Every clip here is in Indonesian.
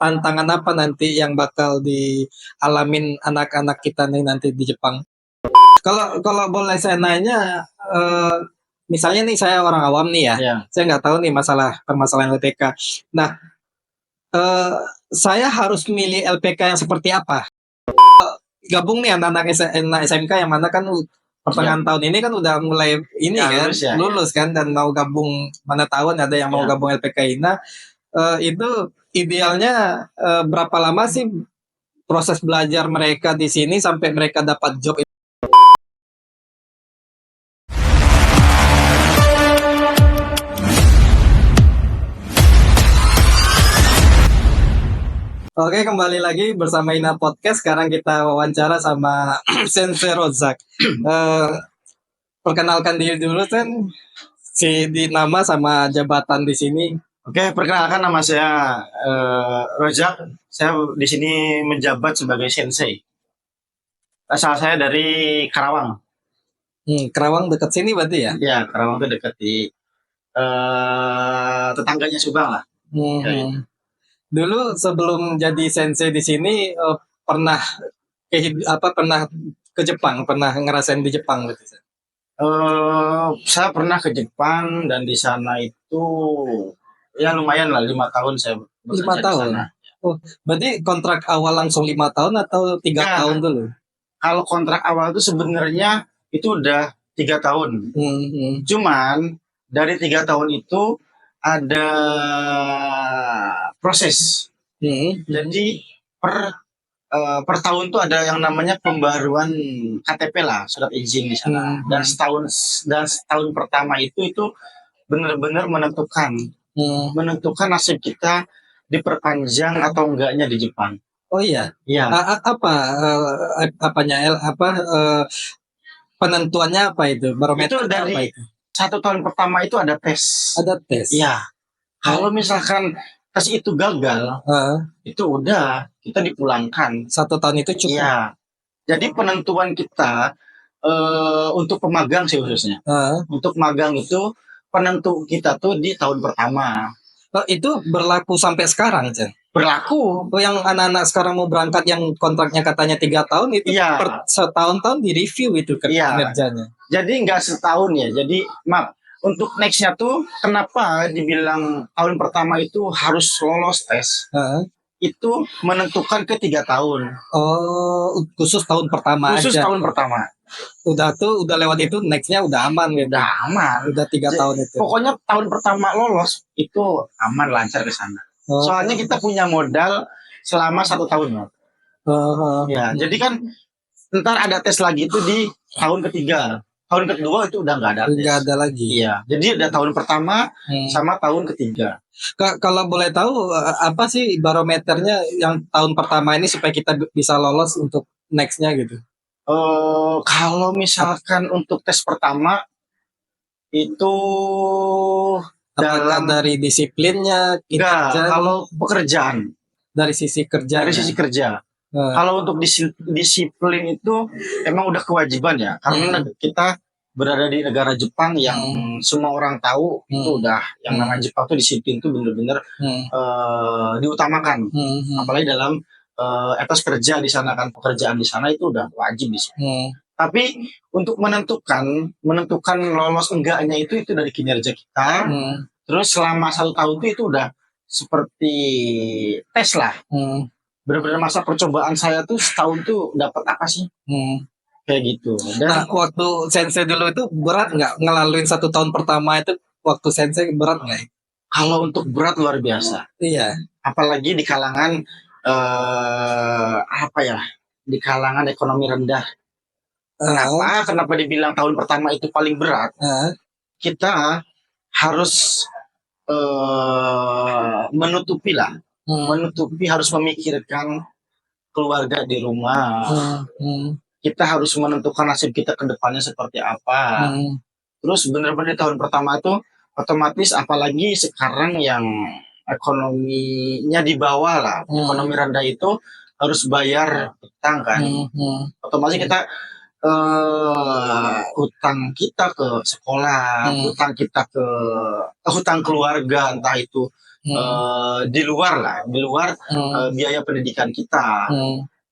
tantangan apa nanti yang bakal dialamin anak-anak kita nih nanti di Jepang? Kalau kalau boleh saya nanya, misalnya nih saya orang awam nih ya, Ya. saya nggak tahu nih permasalahan LPK. Nah, eh, saya harus milih LPK yang seperti apa? Gabung nih anak-anak anak SMK yang mana kan pertengahan tahun ini kan udah mulai ini Ya, kan lulus kan dan mau gabung mana tahun ada yang mau Ya. gabung LPK. Nah, itu idealnya berapa lama sih proses belajar mereka di sini sampai mereka dapat job? Oke, kembali lagi bersama Ina Podcast. Sekarang kita wawancara sama Sensei Rozak. Perkenalkan diri dulu, Sen. Di nama sama jabatan di sini. Oke, perkenalkan nama saya Rozak. Saya di sini menjabat sebagai sensei. Asal saya dari Karawang. Karawang dekat sini berarti ya? Ya, Karawang itu dekat di tetangganya Subang lah. Ya, gitu. Dulu sebelum jadi sensei di sini pernah pernah ke Jepang, pernah ngerasain di Jepang berarti. Saya pernah ke Jepang dan di sana itu ya lumayan lah 5 tahun saya 5 tahun. Oh, berarti kontrak awal langsung 5 tahun atau 3 tahun dulu? Kalau kontrak awal itu sebenarnya itu udah 3 tahun. Cuman dari 3 tahun itu ada proses. Jadi per tahun tuh ada yang namanya pembaruan KTP lah, surat izin di sana. Dan setahun pertama itu benar-benar menentukan nasib kita diperpanjang atau enggaknya di Jepang. Oh iya. Iya. Penentuannya apa itu? Barometer itu dari apa itu? 1 tahun pertama itu ada tes. Ada tes. Iya. Kalau misalkan tes itu gagal, itu udah kita dipulangkan. 1 tahun itu cukup. Iya. Jadi penentuan kita untuk pemagang sih khususnya. Untuk magang itu penentu kita tuh di tahun pertama. Itu berlaku sampai sekarang, Cen? Berlaku. Yang anak-anak sekarang mau berangkat yang kontraknya katanya 3 tahun itu setahun-tahun direview itu kinerjanya. Jadi nggak setahun ya. Jadi maaf. Untuk nextnya tuh kenapa dibilang tahun pertama itu harus lolos tes? Itu menentukan ke 3 tahun. Oh, khusus tahun pertama khusus aja. Tahun pertama. Udah lewat itu, nextnya udah aman gitu. Udah aman. Udah 3 tahun itu. Pokoknya tahun pertama lolos itu aman, lancar ke sana. Soalnya kita punya modal selama 1 tahun. Ya, jadi kan ntar ada tes lagi itu di tahun ketiga. Tahun kedua itu udah nggak ada tes. Nggak ada lagi. Iya, jadi ada tahun pertama sama tahun ketiga. Kalau boleh tahu apa sih barometernya yang tahun pertama ini supaya kita bisa lolos untuk nextnya gitu? Kalau misalkan untuk tes pertama itu dari disiplinnya, kalau pekerjaan dari sisi kerja. Dari sisi kerja. Kalau untuk disiplin itu emang udah kewajiban ya, karena kita berada di negara Jepang yang semua orang tahu itu udah yang namanya Jepang tuh disiplin tuh bener-bener diutamakan, apalagi dalam etos kerja di sana kan, pekerjaan di sana itu udah wajib di sini. Tapi untuk menentukan lolos enggaknya itu dari kinerja kita. Terus selama 1 tahun itu udah seperti tes lah. Benar-benar masa percobaan saya tuh setahun tuh dapat apa sih? Kayak gitu. Dan waktu sensei dulu itu berat nggak ngelaluin 1 tahun pertama itu, waktu sensei berat nggak? Kalau untuk berat luar biasa. Iya. Apalagi di kalangan di kalangan ekonomi rendah. Kenapa dibilang tahun pertama itu paling berat? Kita harus menutupi, harus memikirkan keluarga di rumah. Kita harus menentukan nasib kita ke depannya seperti apa. Terus benar-benar tahun pertama itu otomatis, apalagi sekarang yang ekonominya di bawah lah, ekonomi rendah itu harus bayar utang kan. Otomatis kita utang kita ke sekolah, utang kita ke hutang keluarga, entah itu di luar biaya pendidikan kita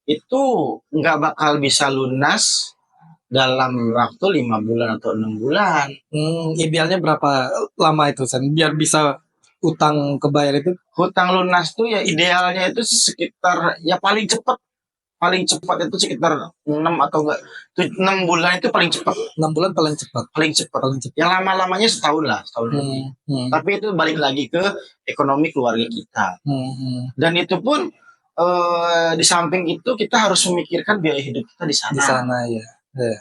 itu nggak bakal bisa lunas dalam waktu 5 bulan atau 6 bulan. Idealnya berapa lama itu San biar bisa utang kebayar itu? Hutang lunas tuh ya idealnya itu sekitar ya paling cepat itu sekitar 6 atau enggak 6 bulan itu paling cepat. 6 bulan paling cepat. Paling cepat. Yang lama-lamanya setahun lah, setahun lebih. Tapi itu balik lagi ke ekonomi keluarga kita. Dan itu pun di samping itu kita harus memikirkan biaya hidup kita di sana. Di sana ya.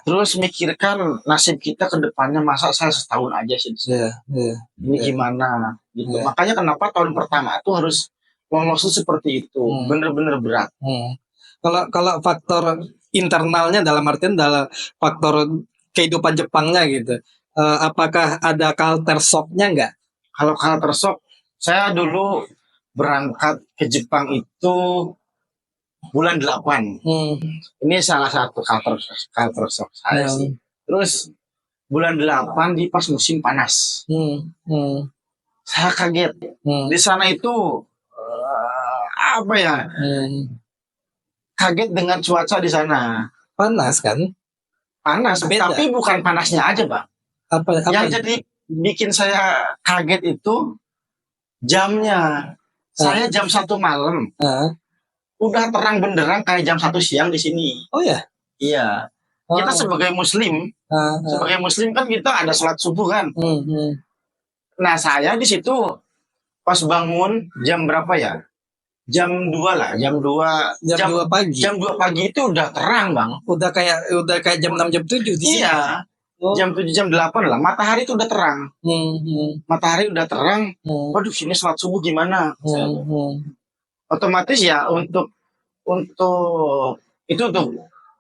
Terus mikirkan nasib kita ke depannya, masa saya setahun aja sih. Ini gimana gitu. Makanya kenapa tahun pertama itu harus lolos seperti itu. Bener-bener berat. Kalau faktor internalnya dalam artian dalam faktor kehidupan Jepangnya gitu. Apakah ada culture shock-nya nggak? Kalau culture shock, saya dulu berangkat ke Jepang itu bulan 8. Ini salah satu culture shock saya sih. Terus bulan 8 di pas musim panas. Saya kaget. Di sana itu apa ya? Kaget dengan cuaca di sana. Panas kan? Panas, beda. Tapi bukan panasnya aja, Bang. Apa yang jadi bikin saya kaget itu jamnya. Saya jam 1 malam. Udah terang benderang kayak jam 1 siang di sini. Oh ya? Iya. Kita sebagai muslim kan kita ada sholat subuh kan. Nah, saya di situ pas bangun jam berapa ya? Jam 2 lah, jam 2 pagi. Jam 2 pagi itu udah terang, Bang. Udah kayak jam 6 jam 7 di sini. Iya. Jam 7 jam 8 lah, matahari itu udah terang. Matahari udah terang. Waduh, sini sholat subuh gimana? Otomatis ya untuk itu tuh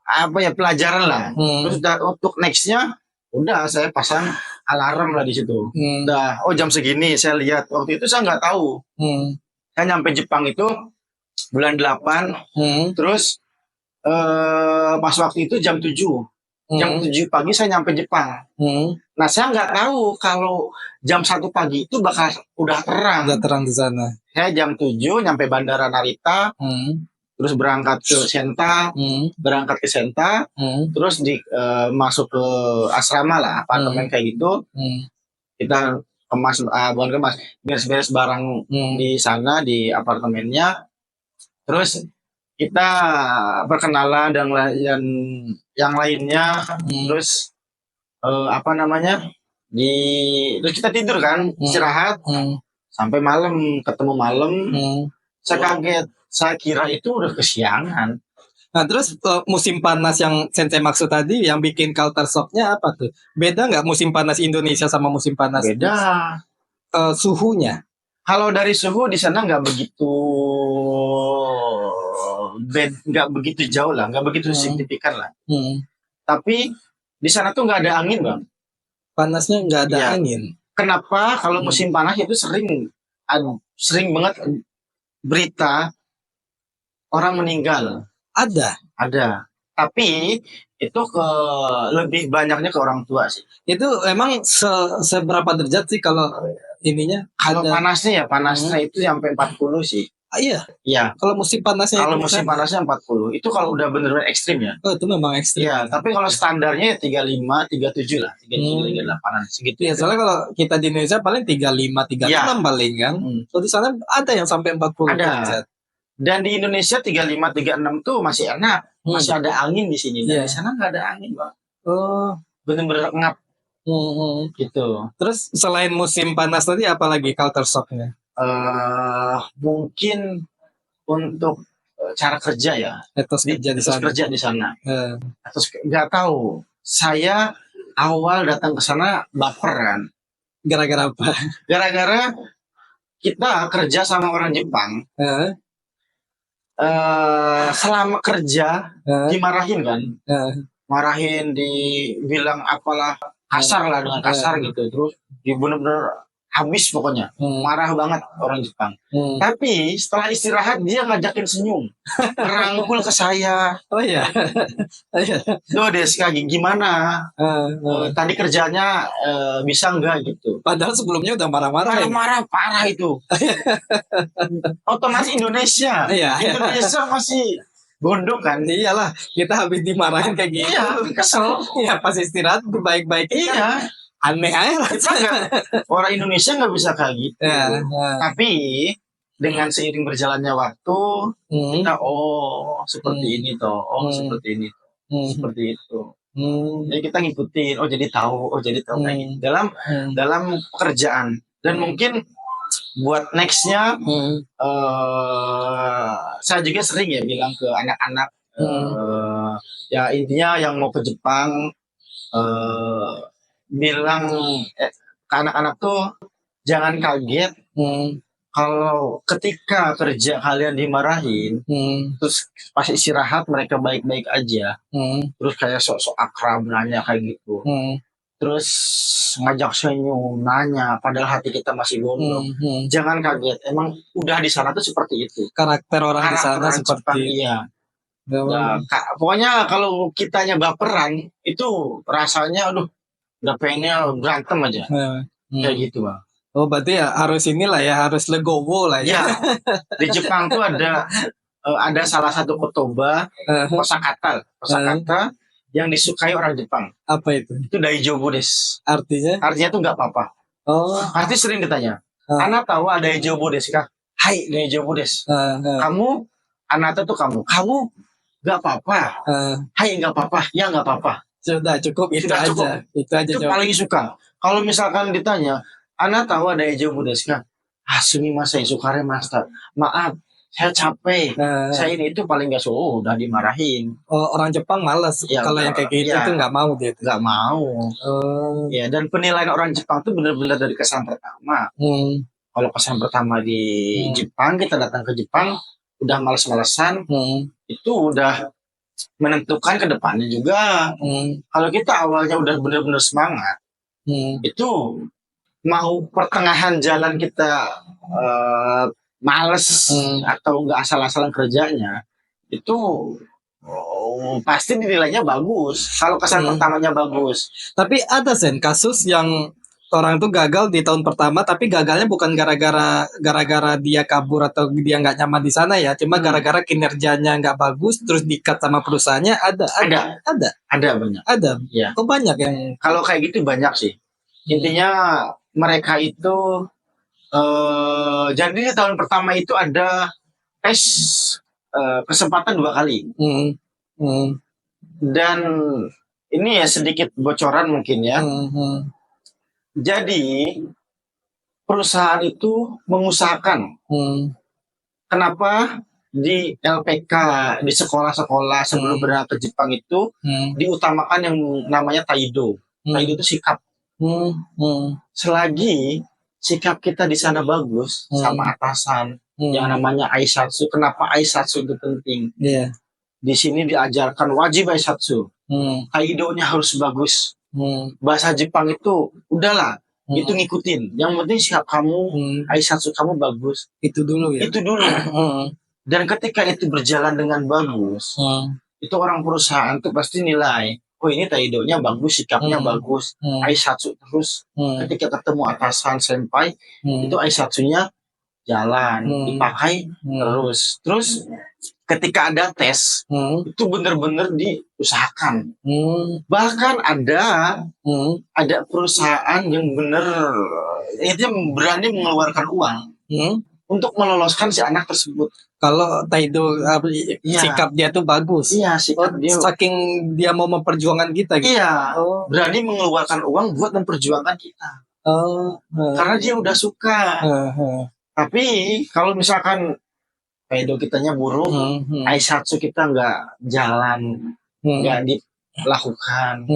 apa ya pelajaran lah. Terus untuk nextnya udah saya pasang alarm lah di situ. Udah jam segini saya lihat. Waktu itu saya nggak tahu. Saya nyampe Jepang itu bulan 8. Terus pas waktu itu jam 7. Jam 7 pagi saya nyampe Jepang. Nah, saya nggak tahu kalau jam 1 pagi itu bakal udah terang. Udah terang di sana. Saya jam 7 nyampe Bandara Narita. Terus berangkat ke Senta. Terus masuk ke asrama lah, apartemen kayak gitu. Kita bukan kemas, beres-beres barang di sana di apartemennya. Terus kita berkenalan dan yang lainnya. Terus terus kita tidur kan, istirahat sampai malam, ketemu malam. Saya kaget, saya kira itu udah kesiangan. Nah, terus musim panas yang Sensei maksud tadi yang bikin culture shock-nya apa tuh? Beda nggak musim panas Indonesia sama musim panas? Beda. Suhunya? Kalau dari suhu di sana nggak begitu jauh lah, nggak begitu signifikan lah. Tapi di sana tuh nggak ada angin, Bang. Panasnya nggak ada angin. Kenapa? Kalau musim panas itu sering banget berita orang meninggal. Ada. Tapi itu lebih banyaknya ke orang tua sih. Itu emang seberapa derajat sih kalau ininya? Kalau panasnya itu sampai 40 sih. Iya. Kalau musim panasnya 40. Itu kalau udah bener-bener ekstrim ya. Oh, itu memang ekstrim. Iya, tapi kalau standarnya 35, 37 lah, 37, 38-an segitu. Ya, soalnya kalau kita di Indonesia paling 35, 36 paling kan. So di sana ada yang sampai 40 derajat. Dan di Indonesia 35, 36 tuh masih enak. Masih ada angin di sini. Dan di sana nggak ada angin, Bang. Oh, bener-bener ngap. Gitu. Terus selain musim panas tadi apa lagi culture shock-nya? Mungkin untuk cara kerja ya. Etos kerja di sana. Terus nggak tahu. Saya awal datang ke sana baper kan. Gara-gara apa? Gara-gara kita kerja sama orang Jepang. Selama kerja dimarahin kan. Marahin, dibilang apalah kasar lah, dengan kasar gitu. Terus bener-bener habis pokoknya, marah banget orang Jepang. Tapi setelah istirahat dia ngajakin senyum, merangkul ke saya. Oh iya. Oh iya. Tuh Deska, gimana? Tadi kerjanya bisa nggak gitu? Padahal sebelumnya udah marah-marah ya. Marah-marah parah itu. Otomatis Indonesia, Iya, iya. Indonesia masih gondok kan? Iyalah, kita habis dimarahin kayak gitu. Iya, kesel. Iya, pas istirahat baik-baik. Iya, Aneh aja kita rasanya. orang Indonesia nggak bisa kayak gitu. Ya, Tapi dengan seiring berjalannya waktu, kita seperti ini toh, seperti ini, seperti itu. Jadi kita ngikutin, jadi tahu kayak gitu. Dalam pekerjaan. Dan mungkin buat nextnya, saya juga sering ya bilang ke anak-anak, ya intinya yang mau ke Jepang, bilang ke anak-anak tuh jangan kaget kalau ketika kerja kalian dimarahin, terus pas istirahat mereka baik-baik aja, terus kayak sok-sok akrab nanya kayak gitu, terus ngajak senyum nanya padahal hati kita masih gondok. Jangan kaget, emang udah di sana tuh seperti itu. Karakter orang di sana Orang seperti Jepang, iya. Ya, pokoknya kalau kitanya baperan itu rasanya udah pengennya berantem aja. Kayak gitu Bang. Oh berarti ya harus inilah ya, harus legowo lah ya. Ya, di Jepang tuh ada salah satu kotoba, kosakata yang disukai orang Jepang. Apa itu? Itu daijobu desu. Artinya? Artinya tuh nggak apa-apa. Pasti sering ditanya. Anak tahu ada daijobu desu kah? Hai daijobu desu. Kamu, anak tuh kamu nggak apa-apa. Hai nggak apa-apa, ya nggak apa-apa. Sudah cukup itu Sudah aja. cukup. Itu aja. Itu paling suka. Kalau misalkan ditanya, Anak tahu ada daijobu desu ka? Sumimasen, sukare master. Maaf, saya capek. Saya ini itu paling gak suka. Udah dimarahin. Orang Jepang malas. Ya, kalau yang kayak gitu tuh nggak mau dia. Nggak mau. Ya, dan penilaian orang Jepang tuh benar-benar dari kesan pertama. Kalau kesan pertama di Jepang, kita datang ke Jepang, udah males-malesan, itu udah menentukan ke depannya juga. Kalau kita awalnya udah benar-benar semangat, itu mau pertengahan jalan kita males atau nggak asal-asalan kerjanya, itu pasti dinilainya bagus. Kalau kesan pertamanya bagus. Tapi ada kasus yang orang tuh gagal di tahun pertama, tapi gagalnya bukan gara-gara dia kabur atau dia nggak nyaman di sana ya, cuma gara-gara kinerjanya nggak bagus, terus di-cut sama perusahaannya. Ada banyak. Ya. Kok banyak yang kalau kayak gitu banyak sih. Intinya mereka itu jadi di tahun pertama itu ada tes kesempatan 2 kali. Dan ini ya sedikit bocoran mungkin ya. Jadi perusahaan itu mengusahakan kenapa di LPK, di sekolah-sekolah sebelum berangkat ke Jepang itu diutamakan yang namanya Taido. Taido itu sikap. Selagi sikap kita di sana bagus sama atasan yang namanya Aisatsu. Kenapa Aisatsu itu penting? Di sini diajarkan wajib Aisatsu. Kaidonya harus bagus. Bahasa Jepang itu udahlah, itu ngikutin. Yang penting sikap kamu, Aisatsu kamu bagus. Itu dulu ya. Itu dulu. Dan ketika itu berjalan dengan bagus, itu orang perusahaan tuh pasti nilai. Oh ini Taidonya bagus, sikapnya bagus, Aisatsu terus. Ketika ketemu atasan senpai, itu Aisatsunya jalan, dipakai terus. Terus ketika ada tes, itu benar-benar diusahakan. Bahkan ada perusahaan yang benar itu berani mengeluarkan uang untuk meloloskan si anak tersebut. Kalau Taido sikap dia tuh bagus. Iya, sikap dia. Saking dia mau memperjuangkan kita gitu. Iya, berani mengeluarkan uang buat memperjuangkan kita. Karena dia udah suka. Tapi kalau misalkan Taido kitanya buruk, Aisatsu kita nggak jalan, nggak dilakukan,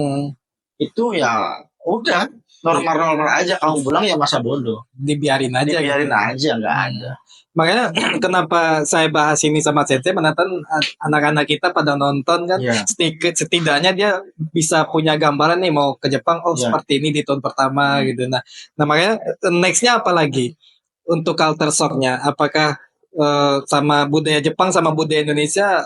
itu ya udah normal-normal aja. Kamu pulang ya masa bodoh. Dibiarin aja. Dibiarin gitu. aja, nggak ada. Makanya kenapa saya bahas ini sama Cece, menonton anak-anak kita pada nonton kan, Iya. setidaknya dia bisa punya gambaran nih mau ke Jepang, Iya. seperti ini di tahun pertama gitu. Nah makanya nextnya apa lagi untuk culture shocknya? Apakah sama budaya Jepang sama budaya Indonesia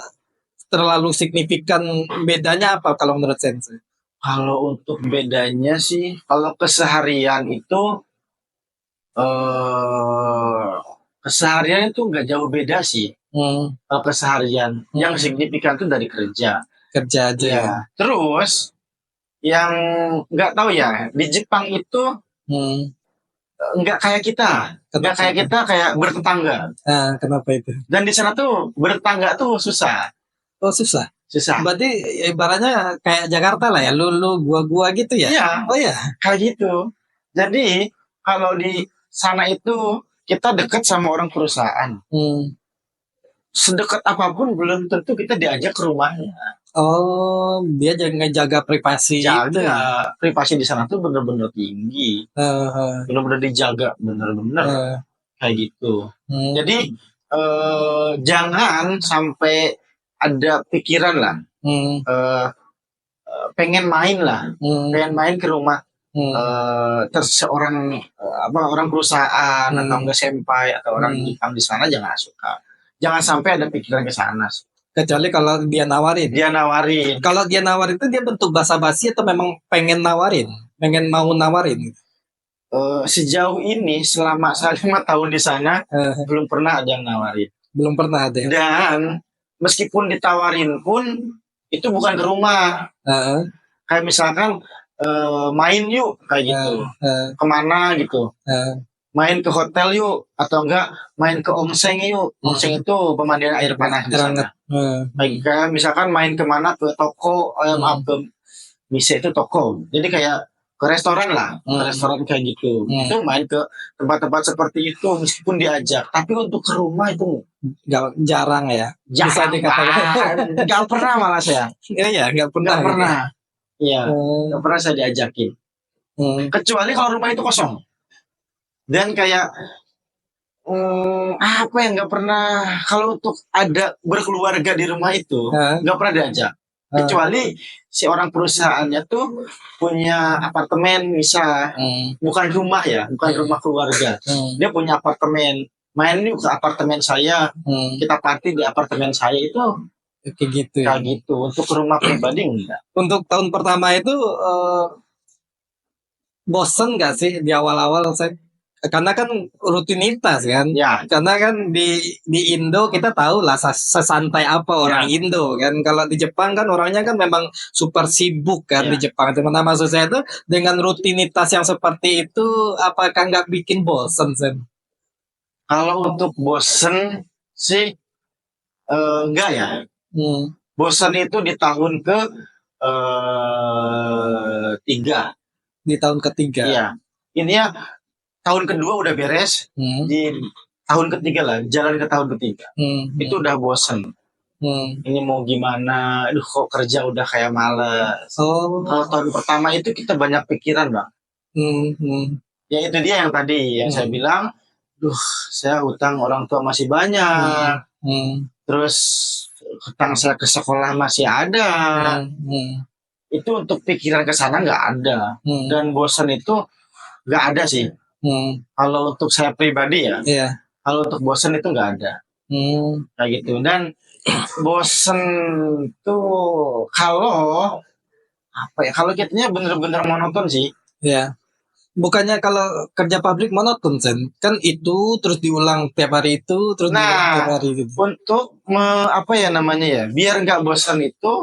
terlalu signifikan bedanya apa kalau menurut Sensei? Kalau untuk bedanya sih, kalau keseharian itu keseharian itu nggak jauh beda sih. Kalau keseharian yang signifikan itu dari kerja Kerja aja. ya. Terus yang nggak tahu ya, di Jepang itu nggak kayak kita, kayak bertetangga. Kenapa itu? Dan di sana tuh bertetangga tuh susah. Oh susah. Berarti Ibaratnya kayak Jakarta lah ya, lu gua gitu ya. Iya. Oh ya. Kayak gitu. Jadi kalau di sana itu kita dekat sama orang perusahaan. Sedekat apapun belum tentu kita diajak ke rumahnya. Oh, dia jaga privasi. Jaga privasi di sana tuh bener-bener tinggi. Bener-bener dijaga, bener-bener kayak gitu. Jadi jangan sampai ada pikiran lah, pengen main ke rumah seorang orang perusahaan atau enggak senpai atau orang Jepang di sana, jangan suka. Jangan sampai ada pikiran ke sana. Kecuali kalau dia nawarin. Kalau dia nawarin itu dia bentuk basa-basi atau memang pengen mau nawarin? Sejauh ini selama saya 5 tahun di sana belum pernah ada yang nawarin. Belum pernah ada. Dan meskipun ditawarin pun itu bukan ke rumah. Kayak misalkan main yuk kayak gitu. Kemana gitu. Main ke hotel yuk, atau enggak main ke onsen yuk. Onsen itu pemandian air panas di sana. Kayak misalkan main kemana, ke toko, ke mise itu toko. Jadi kayak ke restoran lah, ke restoran kayak gitu. Itu main ke tempat-tempat seperti itu meskipun diajak. Tapi untuk ke rumah itu jarang ya. Bisa dikatakan nggak pernah malah saya. Iya, nggak pernah. Iya, nggak pernah saya diajakin. Kecuali kalau rumah itu kosong. Dan kayak apa yang nggak pernah, kalau untuk ada berkeluarga di rumah itu nggak pernah diajak. Kecuali si orang perusahaannya tuh punya apartemen, bisa bukan rumah ya, bukan rumah keluarga. Dia punya apartemen, main yuk ke apartemen saya, kita party di apartemen saya, itu kayak gitu. Untuk rumah pribadi enggak. Untuk tahun pertama itu bosen nggak sih di awal-awal saya? Karena kan rutinitas kan. Ya. Karena kan di Indo kita tahu lah sesantai apa orang Indo kan. Kalau di Jepang kan orangnya kan memang super sibuk kan di Jepang. Nah, maksud saya itu dengan rutinitas yang seperti itu, apakah nggak bikin bosen, Sen? Kalau untuk bosen sih enggak ya. Bosen itu di tahun ke 3. Di tahun ketiga. Iya. Ini ya tahun kedua udah beres, di tahun ketiga lah, jalan ke tahun ketiga. Itu udah bosen. Ini mau gimana? Aduh, kok kerja udah kayak males. Kalau tahun pertama itu kita banyak pikiran, Bang. Ya itu dia yang tadi yang saya bilang, saya hutang orang tua masih banyak. Terus hutang saya ke sekolah masih ada. Itu untuk pikiran ke sana nggak ada. Dan bosan itu nggak ada sih. Kalau untuk saya pribadi ya, kalau untuk bosan itu nggak ada. Kayak gitu. Dan bosan tuh kalau kalau kitanya bener-bener monoton sih. Ya. Bukannya kalau kerja pabrik monoton, Sen? Kan itu terus diulang tiap hari itu, terus diulang tiap hari gitu. Untuk biar nggak bosan itu,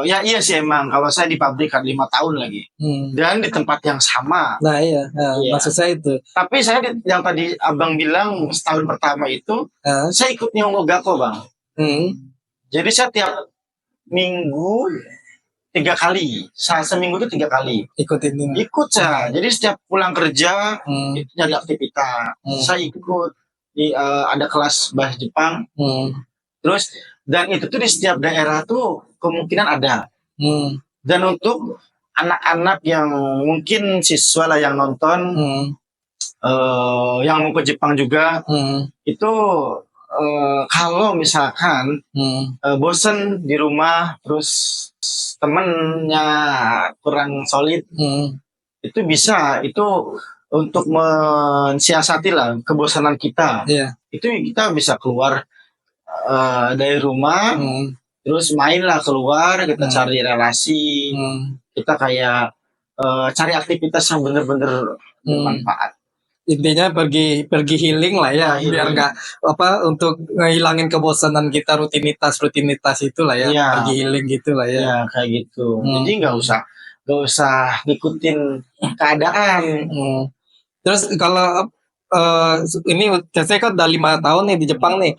ya iya sih emang. Kalau saya di pabrik kan 5 tahun lagi, dan di tempat yang sama. Nah iya. Maksud saya itu. Tapi saya yang tadi abang bilang setahun pertama itu, saya ikut Nihongo Gakko, Bang. Jadi saya tiap minggu 3 kali, seminggu itu 3 kali ikut saya. Jadi setiap pulang kerja itu nyari aktivitas, saya ikut ada kelas bahasa Jepang. Terus dan itu tuh di setiap daerah tuh kemungkinan ada. Dan untuk anak-anak yang mungkin siswa lah yang nonton, yang mau ke Jepang juga, itu kalau misalkan bosen di rumah, terus temennya kurang solid, itu bisa itu untuk mensiasati lah kebosanan kita. Iya. Itu kita bisa keluar dari rumah, terus mainlah keluar, kita cari relasi, kita kayak cari aktivitas yang bener-bener bermanfaat. Intinya pergi healing lah ya, Healing. biar nggak untuk ngehilangin kebosanan kita, rutinitas itulah ya, Iya. pergi healing gitulah ya. Ya kayak gitu. Jadi nggak usah ngikutin keadaan. Terus kalau ini saya kan udah 5 tahun nih di Jepang nih.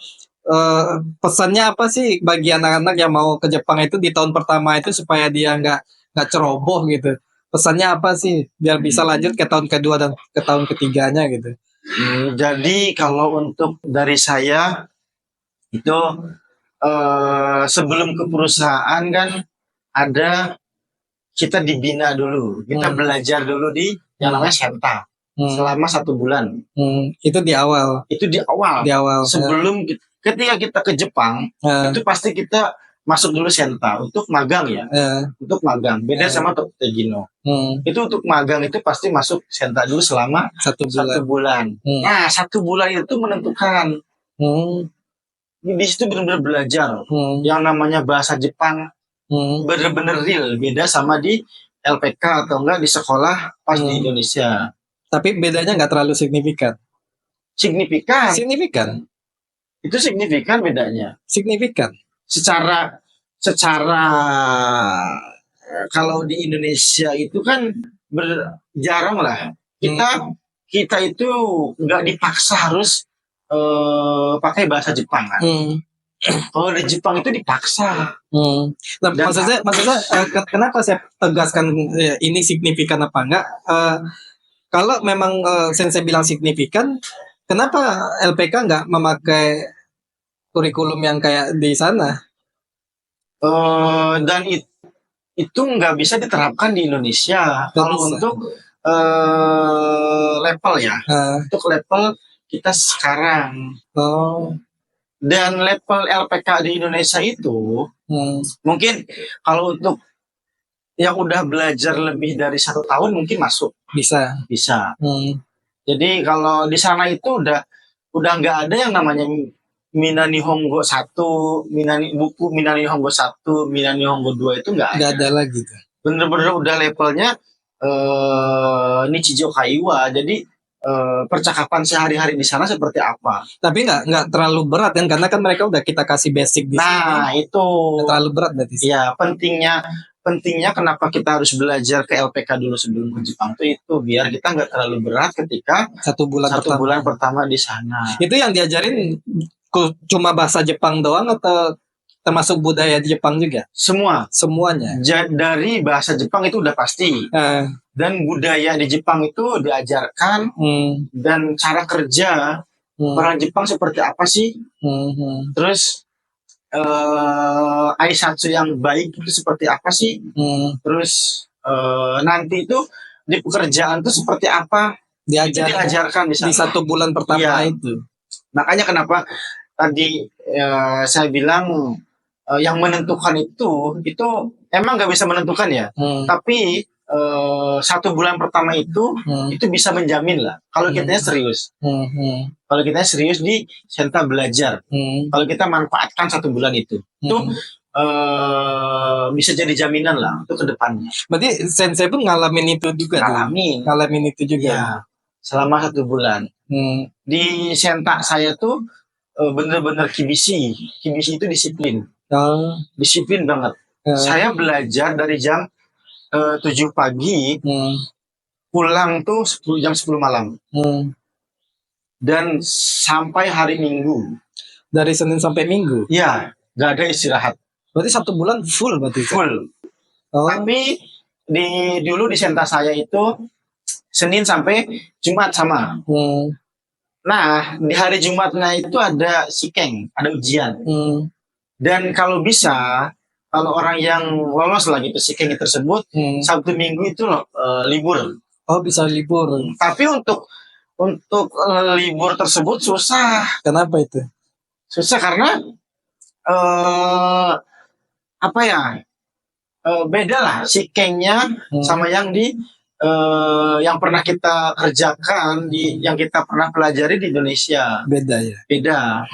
Pesannya apa sih bagi anak-anak yang mau ke Jepang itu di tahun pertama itu supaya dia nggak ceroboh gitu? Pesannya apa sih biar bisa lanjut ke tahun kedua dan ke tahun ketiganya gitu? Jadi kalau untuk dari saya itu sebelum ke perusahaan kan ada kita dibina dulu, kita belajar dulu di yang namanya Senta selama 1 bulan. Itu di awal. Itu di awal. Di awal. Sebelum ketika kita ke Jepang itu pasti kita masuk dulu Senta untuk magang ya. Untuk magang beda sama Tegino. Itu untuk magang itu pasti masuk Senta dulu selama 1 bulan. Nah 1 bulan itu menentukan. Di situ benar-benar belajar yang namanya bahasa Jepang, benar-benar real, beda sama di LPK atau enggak di sekolah pas di Indonesia. Tapi bedanya nggak terlalu signifikan. Signifikan. Itu signifikan bedanya. Signifikan. Secara kalau di Indonesia itu kan jarang lah kita itu nggak dipaksa harus pakai bahasa Jepang kan. Kalau di Jepang itu dipaksa. Nah, maksudnya kenapa saya tegaskan ini signifikan apa enggak? Kalau memang Sensei bilang signifikan, kenapa LPK nggak memakai kurikulum yang kayak di sana? Dan itu nggak bisa diterapkan di Indonesia. Kalau untuk level ya, untuk level kita sekarang. Dan level LPK di Indonesia itu mungkin kalau untuk yang udah belajar lebih dari 1 tahun mungkin masuk. Bisa. Jadi kalau di sana itu udah nggak ada yang namanya Minani Nihongo 1, buku Minani Nihongo 1, Minani Nihongo 2 itu nggak ada lagi tuh. Bener-bener udah levelnya Nichijou Kaiwa. Jadi percakapan sehari-hari di sana seperti apa. Tapi nggak terlalu berat kan, karena kan mereka udah kita kasih basic di sini. Nah itu nggak terlalu berat berarti. Ya pentingnya kenapa kita harus belajar ke LPK dulu sebelum ke Jepang itu biar kita nggak terlalu berat ketika 1 bulan pertama di sana. Itu yang diajarin cuma bahasa Jepang doang atau termasuk budaya di Jepang juga? Semuanya. Dari bahasa Jepang itu udah pasti. Dan budaya di Jepang itu diajarkan dan cara kerja orang Jepang seperti apa sih? Terus aisatsu yang baik itu seperti apa sih? Terus nanti itu di pekerjaan itu seperti apa? Diajarkan di 1 bulan pertama itu. Makanya kenapa tadi saya bilang yang menentukan itu emang nggak bisa menentukan ya. Tapi 1 bulan pertama itu bisa menjamin lah kalau kita serius. Kalau kita serius di Senta belajar. Kalau kita manfaatkan 1 bulan itu bisa jadi jaminan lah untuk kedepannya. Berarti Sensei pun ngalamin itu juga. Ngalamin itu juga. Ya, selama 1 bulan. Di Senta saya tuh bener-bener kibishi. Kibishi itu disiplin. Disiplin banget. Saya belajar dari jam 7 pagi, pulang tuh jam 10 malam. Dan sampai hari Minggu. Dari Senin sampai Minggu? Iya, gak ada istirahat. Berarti 1 bulan full berarti? Full. Tapi dulu di Senta saya itu Senin sampai Jumat sama. Nah, di hari Jumatnya itu ada sikeng, ada ujian. Dan kalau bisa kalau orang yang lolos lah gitu Sikeng tersebut, Sabtu Minggu itu libur. Oh, bisa libur. Tapi untuk libur tersebut susah. Kenapa itu? Susah karena apa ya? Beda lah Sikengnya sama yang yang pernah kita kerjakan yang kita pernah pelajari di Indonesia. Beda ya. Beda.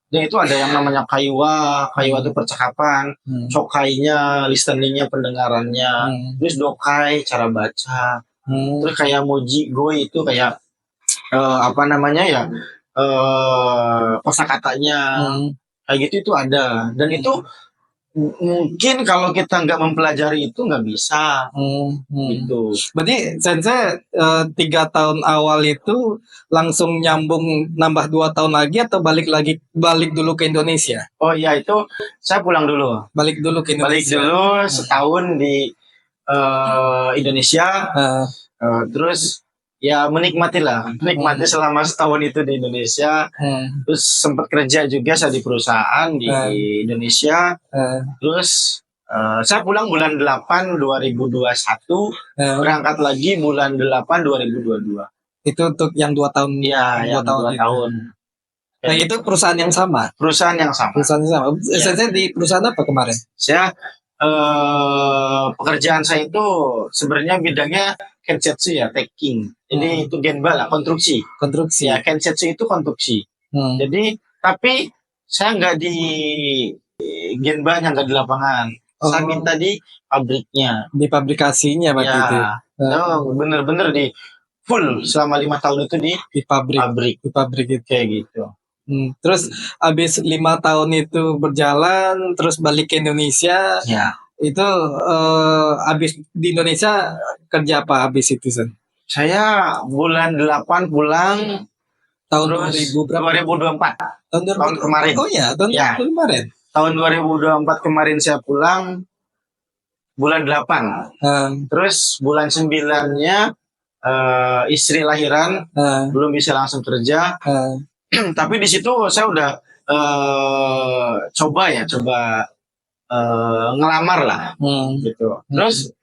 Dan itu ada yang namanya kaiwa itu percakapan, cokainya, listeningnya, pendengarannya, terus dokai cara baca, terus kayak moji goi itu kayak apa namanya ya kosakatanya, kayak gitu itu ada. Dan itu mungkin kalau kita nggak mempelajari itu nggak bisa gitu. Berarti Sensei 3 tahun awal itu langsung nyambung nambah 2 tahun lagi atau balik dulu ke Indonesia? Oh iya, itu saya pulang dulu. Balik dulu ke Indonesia. Balik dulu setahun di Indonesia. Terus ya menikmati selama setahun itu di Indonesia. Terus sempat kerja juga saya di perusahaan di Indonesia. Terus saya pulang bulan 8 2021, berangkat lagi bulan 8 2022. Itu untuk yang 2 tahun. Iya, yang 2 tahun. Nah, itu perusahaan yang sama. Perusahaan yang sama. Ya. Saya di perusahaan apa kemarin? Saya pekerjaan saya itu sebenarnya bidangnya kensetsu ya, taking. Jadi itu genba lah, konstruksi. Ya, kensetsu itu konstruksi. Jadi tapi saya nggak di genbanya, nggak di lapangan. Saya minta di pabriknya. Di pabrikasinya berarti itu. Bener-bener di full selama 5 tahun itu di pabrik. Di pabrik itu. Kayak gitu. Terus habis 5 tahun itu berjalan, terus balik ke Indonesia. Ya. Itu habis di Indonesia kerja apa habis itu, Sen? Saya bulan 8 pulang tahun 2024. Tahun kemarin. Oh ya, tahun kemarin. Tahun 2024 kemarin saya pulang bulan 8. Terus bulan 9-nya istri lahiran, belum bisa langsung kerja. Tapi di situ saya udah coba ngelamar lah gitu. Terus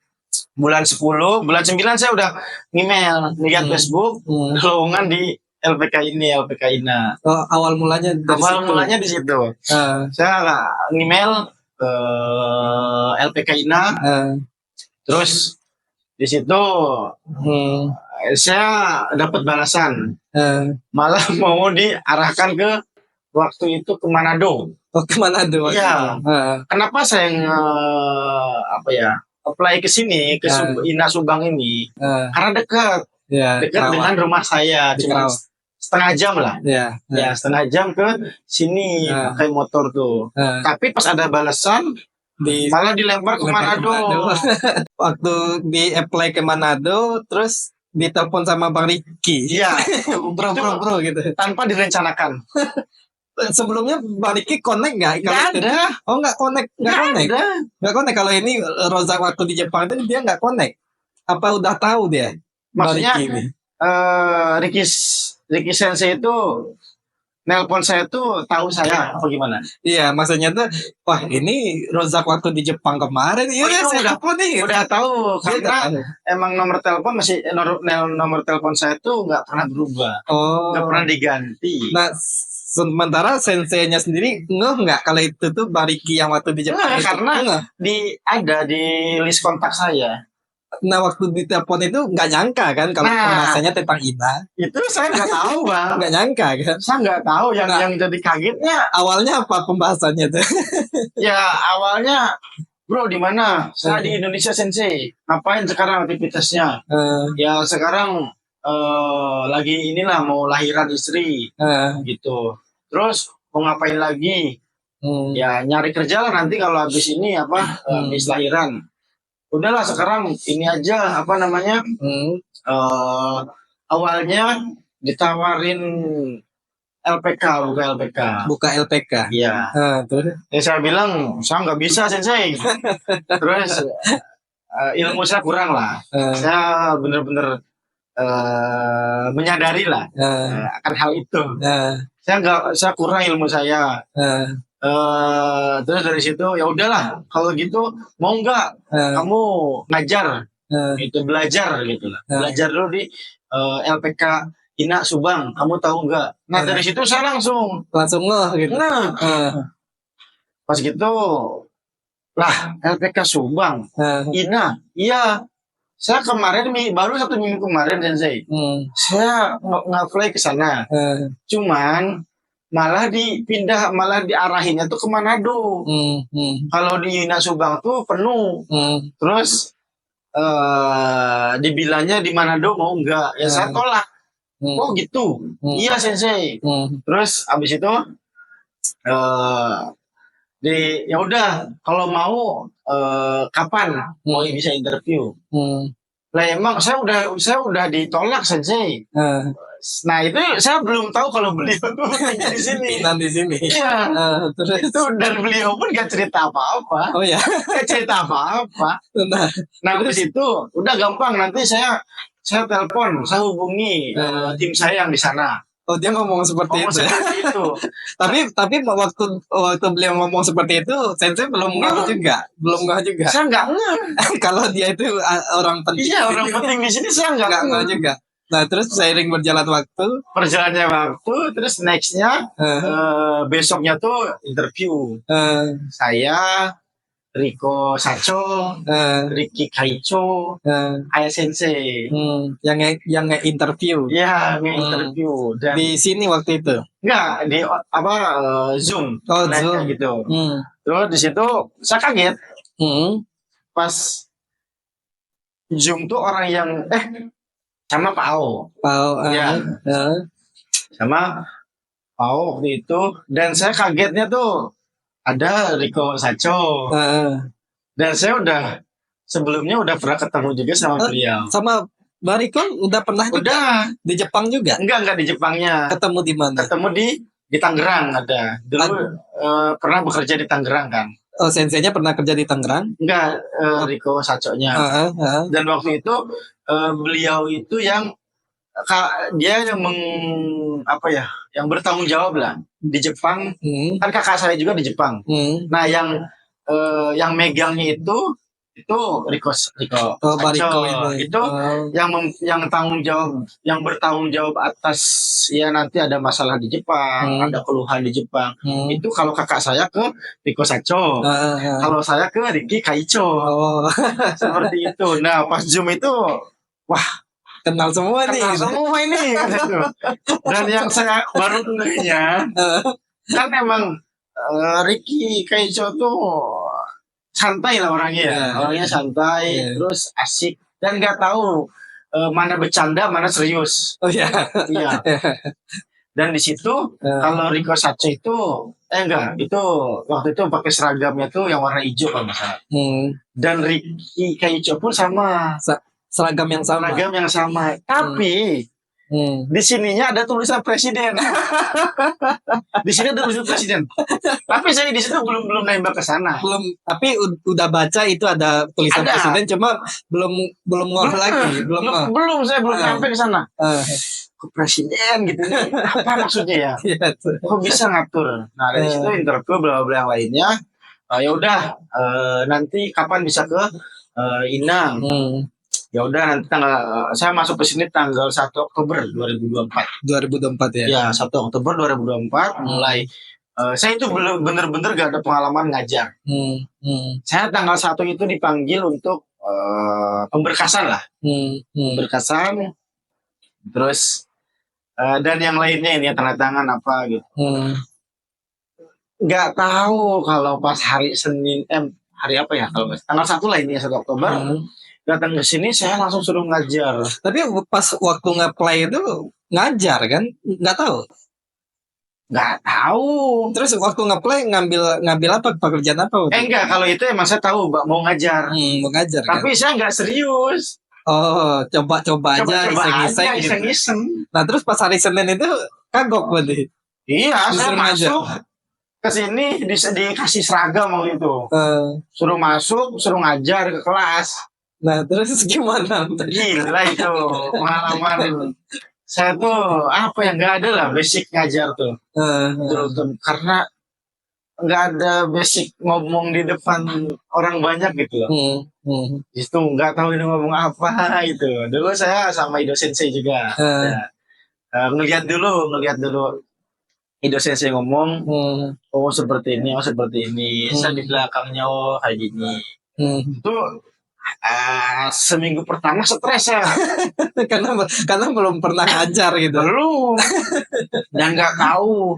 bulan 10, bulan 9 saya udah ngeliat Facebook lowongan di LPK INA. Awal mulanya di situ. Saya ngemail ke LPK INA. Terus di situ saya dapat balasan. Malah mau diarahkan ke waktu itu ke Manado. Ke Manado. Iya. Kenapa saya apply ke sini ke INA Subang ini? Karena dekat. Dekat dengan rumah saya, cuma setengah jam lah. Ya, setengah jam ke sini pakai motor tuh. Tapi pas ada balasan malah dilempar ke Manado. Waktu di apply ke Manado, terus ditelepon sama Bang Riki. Iya. bro gitu. Tanpa direncanakan. Sebelumnya Bang Riki connect nggak? Nggak ada. Oh, nggak connect. Nggak connect. Kalau ini Rozak waktu di Jepang itu dia nggak connect. Apa udah tahu dia? Maksudnya Riki Sensei itu nelpon saya tuh tahu saya apa gimana? Iya, maksudnya tuh wah ini Rozak waktu di Jepang kemarin saya udah tahu karena emang nomor telepon masih nomor telepon saya tuh nggak pernah berubah. Nggak pernah diganti. Nah, sementara senseinya sendiri nggak kalau itu tuh Bariki yang waktu di Jepang karena ada di list kontak saya. Nah, waktu ditelepon itu nggak nyangka kan kalau pembahasannya tentang INA. Itu saya nggak tahu, Bang. Nggak nyangka kan? Saya nggak tahu yang jadi kagetnya. Awalnya apa pembahasannya tuh? Ya awalnya, bro di mana? Saya di Indonesia Sensei. Ngapain sekarang aktivitasnya? Ya sekarang lagi mau lahiran istri, gitu. Terus mau ngapain lagi? Ya nyari kerja lah nanti kalau habis ini habis lahiran. Udahlah sekarang ini aja awalnya ditawarin buka LPK. Iya. Terus saya bilang saya nggak bisa Sensei. Terus ilmu saya kurang lah. Saya benar-benar menyadari lah akan hal itu. Saya kurang ilmu saya. Terus dari situ ya udahlah, kalau gitu mau nggak kamu ngajar itu, belajar gitu lah, belajar dulu di LPK Ina Subang, kamu tahu nggak? Nah dari situ saya langsung ngeh gitu. nah pas gitu lah, LPK Subang, Ina, iya. Saya kemarin baru 1 minggu kemarin Sensei, saya nge-fly ke sana. Cuman malah dipindah, malah diarahinnya tuh ke Manado. Kalau di Ina Subang tuh penuh. Terus dibilangnya di Manado mau enggak? Ya saya tolak. Oh gitu. Iya Sensei. Terus abis itu ya udah, kalau mau kapan mau bisa interview? Lah emang saya udah ditolak Sensei. Nah itu saya belum tahu kalau beliau tuh tinggal di sini. Tinggal di sini. Iya. Terus Itu dan beliau pun gak cerita apa-apa. oh ya. Gak cerita apa-apa. Nah habis itu udah gampang, nanti saya telepon, saya hubungi tim saya yang di sana. Oh dia ngomong seperti Ngomong itu. seperti itu. tapi waktu beliau ngomong seperti itu, Sensei belum ngeh juga. Saya nggak ngeh. Kalau dia itu orang penting. Iya, orang penting di sini saya nggak ngeh juga. Nah terus seiring berjalan waktu, perjalannya waktu, terus nextnya besoknya tuh interview. Saya, Riko Sacho, Ricky Kaicho, Aya Sensei. Yang interview. Iya, interview. Dan di sini waktu itu. Enggak, di Zoom. Oh, Zoom gitu. Terus di situ saya kaget. Pas Zoom tuh orang yang sama Pak Ao. Iya. Sama Pak Ao waktu itu, dan saya kagetnya tuh ada Riko Sacho. Dan saya sebelumnya udah pernah ketemu juga sama beliau. Sama Mbak Riko udah pernah juga? Udah. Di Jepang juga? Enggak di Jepangnya. Ketemu di mana? Ketemu di Tangerang ada. Dulu pernah bekerja di Tangerang kan. Oh, senseinya pernah kerja di Tangerang? Enggak, Riko Sacho-nya. Dan waktu itu beliau itu yang dia yang bertanggung jawab lah di Jepang. Kan kakak saya juga di Jepang. Nah yang megangnya itu Riko Sacho itu yang tanggung jawab, yang bertanggung jawab atas ya nanti ada masalah di Jepang, ada keluhan di Jepang. Itu kalau kakak saya ke Riko Sacho, kalau saya ke Ricky Kaicho. Seperti itu. Nah pas Zoom itu wah, kenal semua nih. Dan yang saya baru dengarnya kan emang Ricky Kaicho tuh santai lah orangnya. Orangnya santai, terus asik, dan nggak tahu mana bercanda mana serius. Oh iya. Iya. Dan di situ kalau Riko Sacho itu itu waktu itu pakai seragamnya tuh yang warna hijau kalau nggak salah. Dan Ricky Kaicho pun sama. Seragam yang sama. Tapi di sininya ada tulisan presiden. Di sini ada tulisan presiden. Tapi saya di situ belum nembak ke sana. Tapi udah baca itu ada tulisan presiden, cuma belum ngomong lagi. Saya belum sampai ke sana. Ke presiden gitu nih. Apa maksudnya ya? Kok bisa ngatur? Nah dari situ interview bla bla yang lainnya. Ya udah, nanti kapan bisa ke Inang? Ya udah, nanti saya masuk ke sini tanggal 1 Oktober 2024. 2024 ya. Ya, 1 Oktober 2024 mulai saya itu bener-bener gak ada pengalaman ngajar. Saya tanggal 1 itu dipanggil untuk pemberkasan lah. Pemberkasan. Terus dan yang lainnya ini tanda tangan apa gitu. Gak tahu kalau pas hari Senin hari apa ya, kalau tanggal 1 lah ini 1 Oktober. Datang ke sini saya langsung suruh ngajar. Tapi pas waktu nge-play itu ngajar kan? Nggak tahu. Terus waktu nge-play ngambil apa, pekerjaan apa? Enggak, kalau itu emang saya tahu mau ngajar. Mau ngajar. Tapi kan? Saya nggak serius. Oh, coba aja iseng-iseng. Nah, terus pas hari Senin itu kagok berarti. Iya, saya masuk ke sini dikasih seragam waktu itu. Suruh masuk, suruh ngajar ke kelas. Nah terus gimana? Gila itu pengalaman. Saya tuh nggak ada lah basic ngajar tuh. Karena nggak ada basic ngomong di depan orang banyak gitu loh. Itu nggak tahu ini ngomong apa itu. Dulu saya sama Ido Sensei juga. Ya. Ngelihat dulu Ido Sensei ngomong, oh seperti ini, oh seperti ini. Saya di belakangnya oh kayak gini. Itu seminggu pertama stres ya. karena belum pernah ngajar gitu. Belum. Dan nggak tahu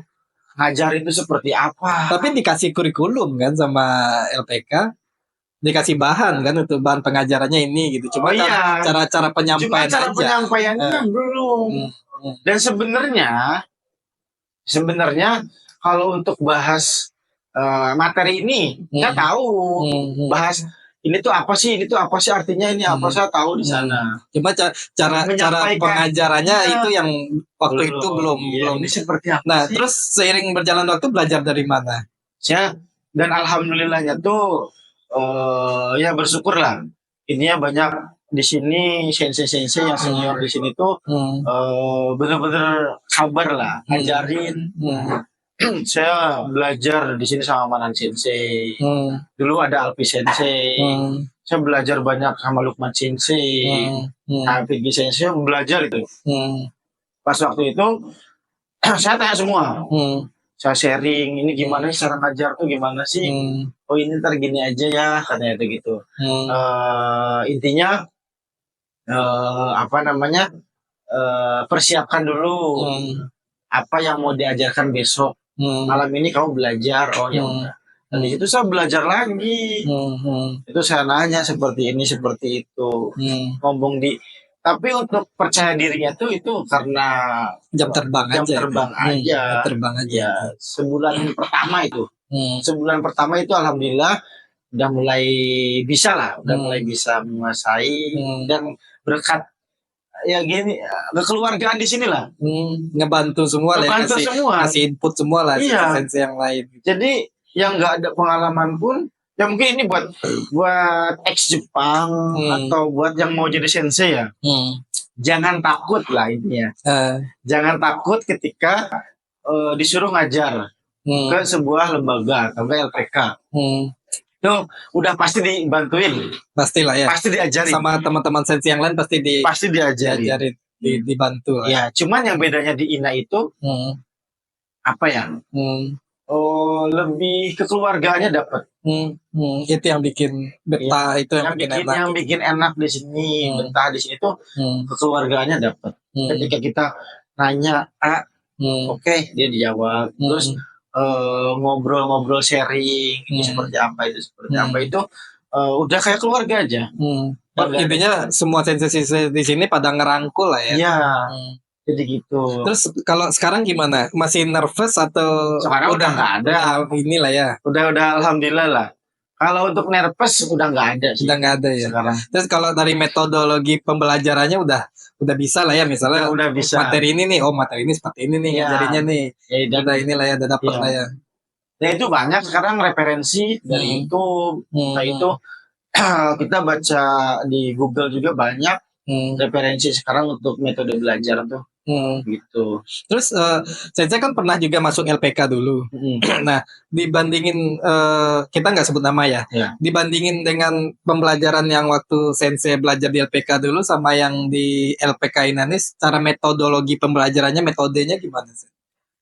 ngajar itu seperti apa. Tapi dikasih kurikulum kan sama LPK, dikasih bahan kan untuk bahan pengajarannya ini gitu. Cuma iya. cara penyampaian cara aja. penyampaiannya belum. Dan sebenarnya kalau untuk bahas materi ini saya tahu bahas ini tuh apa sih artinya ini apa saya tahu di sana. Cuma cara pengajarannya itu yang waktu itu belum ini seperti apa Nah, sih? terus seiring berjalan waktu belajar dari mana? Dan alhamdulillahnya tuh ya bersyukur lah. Ininya banyak di sini sensei-sensei yang senior di sini tuh bener-bener sabar lah ngajarin. Saya belajar di sini sama Manan Sensei. Dulu ada Alpi Sensei. Saya belajar banyak sama Lukman Sensei. Alpi Sensei belajar itu. Pas waktu itu saya tanya semua. Saya sharing ini gimana sih cara ngajar tuh gimana sih? Oh ini ntar gini aja ya katanya itu gitu. Intinya persiapkan dulu apa yang mau diajarkan besok. Malam ini kamu belajar, oh ya udah. Dan di situ saya belajar lagi. Itu saya nanya seperti ini, seperti itu. Ngomong tapi untuk percaya dirinya tuh itu karena jam terbang aja. Ya, sebulan pertama itu alhamdulillah udah mulai bisa lah, udah mulai bisa menguasai dan berkat ya gini kekeluargaan di sini lah ngebantu semua lah, kasih input semua lah sensei yang lain. Jadi yang nggak ada pengalaman pun ya mungkin ini buat ex Jepang atau buat yang mau jadi sensei ya jangan takut lah intinya. Jangan takut ketika disuruh ngajar ke sebuah lembaga atau ke LPK. Itu udah pasti dibantuin. Pastilah ya. Pasti diajarin. Sama teman-teman sensei yang lain pasti diajarin. Dibantu lah. Ya, cuman yang bedanya di INA itu apa ya? Lebih kekeluargaannya dapat. Itu yang bikin betah, itu yang bikin enak. Yang bikin enak di sini, betah di sini tuh kekeluargaannya dapat. Ketika kita nanya, oke, dia dijawab. Terus ngobrol-ngobrol sharing ini seperti apa itu udah kayak keluarga aja. Intinya semua sensei di sini pada ngerangkul lah ya. Iya. Jadi gitu. Terus kalau sekarang gimana? Masih nervous atau sekarang udah nggak ada? Inilah ya. Udah alhamdulillah lah. Kalau untuk nervous udah nggak ada sih. Udah nggak ada ya. Sekarang. Terus kalau dari metodologi pembelajarannya udah bisa lah ya, misalnya udah bisa. Materi ini nih, materi ini seperti ini nih ngajarinya nih. Ya, udah inilah ya, udah dapat lah ya. Ya itu banyak sekarang referensi dari YouTube. Nah itu kita baca di Google juga banyak referensi sekarang untuk metode belajar tuh. Gitu. Terus Sensei kan pernah juga masuk LPK dulu. Nah, dibandingin kita nggak sebut nama ya. Dibandingin dengan pembelajaran yang waktu Sensei belajar di LPK dulu sama yang di LPK Inanis, cara metodologi pembelajarannya, metodenya gimana sih?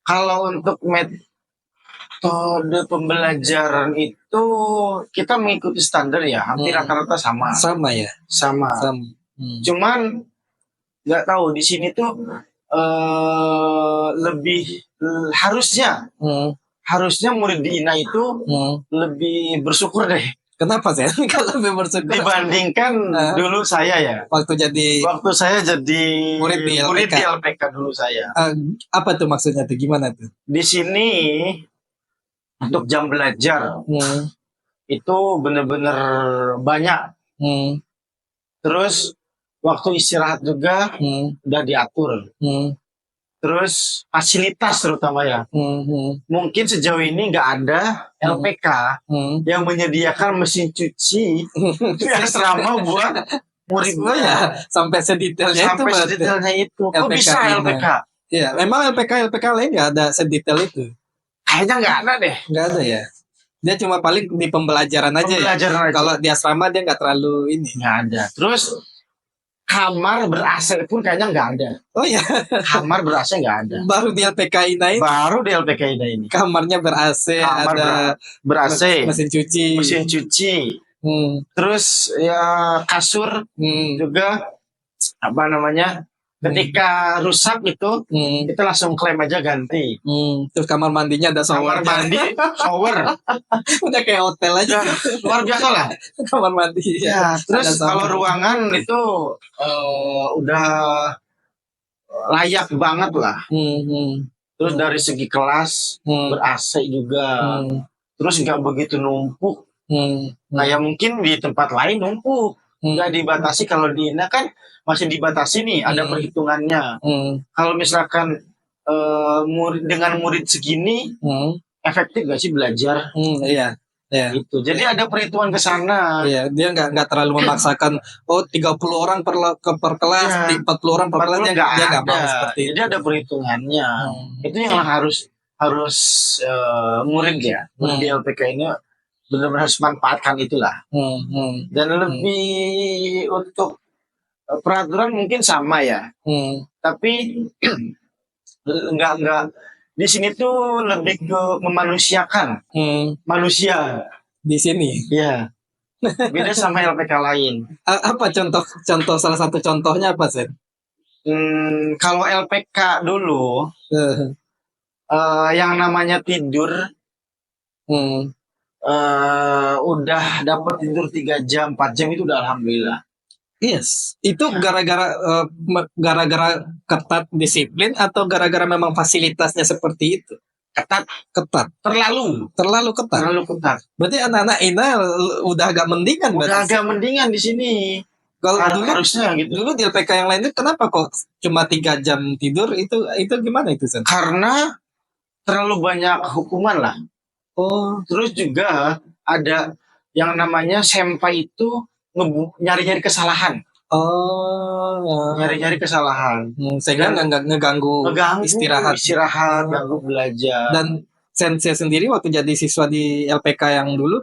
Kalau untuk metode pembelajaran itu kita mengikuti standar ya, hampir rata-rata sama. Sama ya. Sama. Cuman nggak tahu di sini tuh lebih harusnya murid di INA itu lebih bersyukur deh. Kenapa sih? Kalau lebih bersyukur dibandingkan dulu saya ya. Waktu saya jadi murid di LPK dulu saya. Apa tuh maksudnya tuh? Gimana tuh? Di sini untuk jam belajar itu benar-benar banyak. Terus waktu istirahat juga udah diatur. Terus fasilitas terutama ya. Mungkin sejauh ini nggak ada LPK yang menyediakan mesin cuci yang sama buat murid ya. Sampai sedetailnya itu. Kok bisa LPK? Ya, memang LPK lain nggak ada sedetail itu. Kayaknya nggak ada deh. Nggak ada ya. Dia cuma paling di pembelajaran aja ya. Pembelajaran aja. Kalau di asrama dia nggak terlalu ini. Nggak ada. Terus kamar ber-AC pun kayaknya nggak ada. Oh ya, Kamar ber-AC nggak ada. baru di LPK ini Baru di LPK ini. kamarnya ber-AC, Kamar ada ber-AC, mesin cuci. mesin cuci. Hmm, Terus ya kasur juga apa namanya? Ketika rusak itu hmm, kita langsung klaim aja ganti. Terus kamar mandinya ada shower. Kamar mandi, shower. Udah kayak hotel aja. Ya, luar biasa lah. Kamar mandi. Ya, terus Ada kalau shower. ruangan itu udah layak banget lah. Terus dari segi kelas ber-AC juga. Terus nggak begitu numpuk. Kayak mungkin di tempat lain numpuk. Nggak dibatasi. Kalau di Ina kan masih dibatasi nih, ada perhitungannya. Kalau misalkan dengan murid segini, efektif gak sih belajar? Iya. Ya. Gitu. Jadi ada perhitungan ke sana. Iya, dia nggak terlalu memaksakan 30 orang per kelas, Ya. 40 orang per kelas, dia nggak mau seperti Jadi ada perhitungannya. Itu yang harus murid ya. Murid di LPK ini benar-benar harus manfaatkan itulah. Dan lebih untuk peraturan mungkin sama ya. Tapi enggak di sini tuh lebih ke memanusiakan manusia di sini. ya, beda sama LPK lain. Apa contoh salah satu contohnya apa sih? Kalau LPK dulu yang namanya tidur udah dapat tidur 3 jam 4 jam itu udah alhamdulillah. Yes, itu gara-gara ketat disiplin atau gara-gara memang fasilitasnya seperti itu? Ketat Terlalu ketat. terlalu ketat. Berarti anak-anak ini udah agak mendingan. Udah agak mendingan di sini. Kalau dulu Harusnya gitu. Dulu di LPK yang lain itu kenapa kok cuma 3 jam tidur, itu gimana itu Sen? Karena terlalu banyak hukuman lah. Oh, Terus juga ada yang namanya senpai itu nyari-nyari kesalahan. Nyari-nyari kesalahan. Sehingga nggak ngeganggu istirahat. Ganggu belajar. Dan Sensei sendiri waktu jadi siswa di LPK yang dulu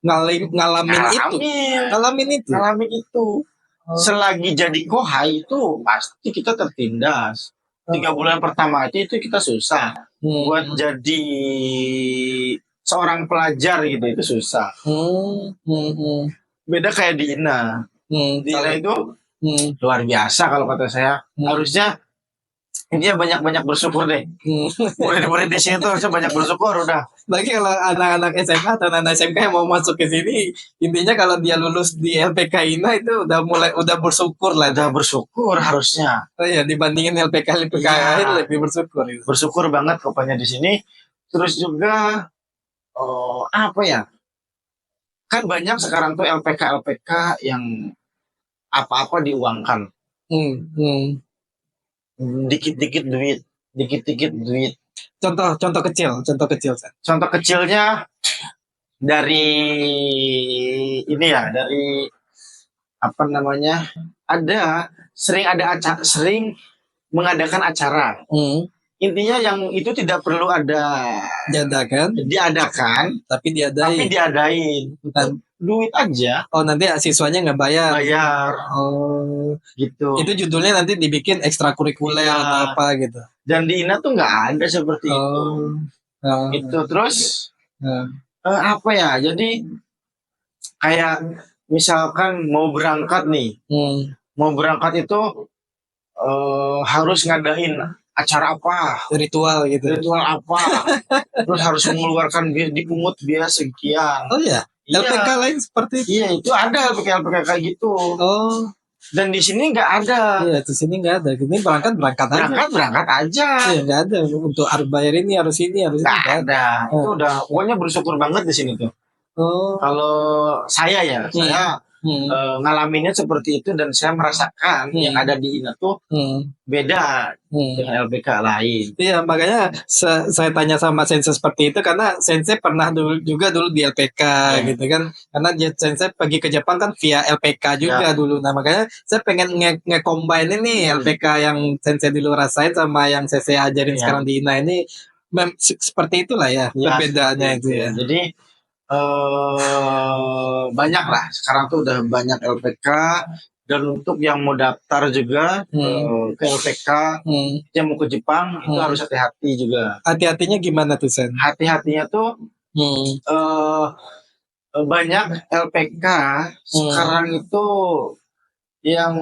ngalamin itu. Selagi jadi kohai itu pasti kita tertindas. 3 bulan pertama itu kita susah. Buat jadi seorang pelajar gitu itu susah. Beda kayak di Ina. Di Ina itu luar biasa kalau kata saya. Harusnya intinya banyak-banyak bersyukur deh. Murid-murid di sini tuh harusnya banyak bersyukur udah. Bagi kalau anak-anak SMA atau anak SMK yang mau masuk ke sini, intinya kalau dia lulus di LPK INA itu udah bersyukur lah. Udah bersyukur harusnya. Oh iya, dibandingin LPK lain lebih bersyukur. Bersyukur banget pokoknya di sini. Terus juga apa ya? Kan banyak sekarang tuh LPK yang apa-apa diuangkan. Dikit-dikit duit. Contoh kecil. Contoh kecilnya dari ini ya, dari apa namanya? Sering mengadakan acara. Intinya yang itu tidak perlu diadakan, tapi diadain. Duit aja. Oh, nanti siswanya nggak bayar. Oh, gitu. Itu judulnya nanti dibikin ekstrakurikuler atau apa gitu. Dan di Ina tuh nggak ada seperti itu. Itu terus apa ya? Jadi kayak misalkan mau berangkat nih, mau berangkat itu harus ngadain acara apa, ritual apa, terus harus mengeluarkan dipungut biaya sekian. Oh ya, LPK lain seperti itu. Iya, itu ada LPK kayak gitu. Oh, dan di sini nggak ada. Iya, di sini nggak ada. Ini berangkat aja. Iya, nggak ada untuk bayar ini harus nggak ada. Itu udah pokoknya bersyukur banget di sini tuh. Kalau saya saya ngalaminnya seperti itu dan saya merasakan yang ada di Ina tuh beda dengan LPK lain. Iya, makanya saya tanya sama Sensei seperti itu karena Sensei pernah dulu di LPK gitu kan. Karena Sensei pergi ke Jepang kan via LPK juga dulu. Nah, makanya saya pengen nge-combine ini LPK yang Sensei dulu rasain sama yang Sensei ajarin sekarang di Ina ini. seperti itulah ya, Ya, perbedaannya itu ya. Jadi banyak lah. Sekarang tuh udah banyak LPK, dan untuk yang mau daftar juga ke LPK yang mau ke Jepang itu harus hati-hati juga. Hati-hatinya gimana tuh Sen? Hati-hatinya tuh eh, banyak LPK sekarang itu yang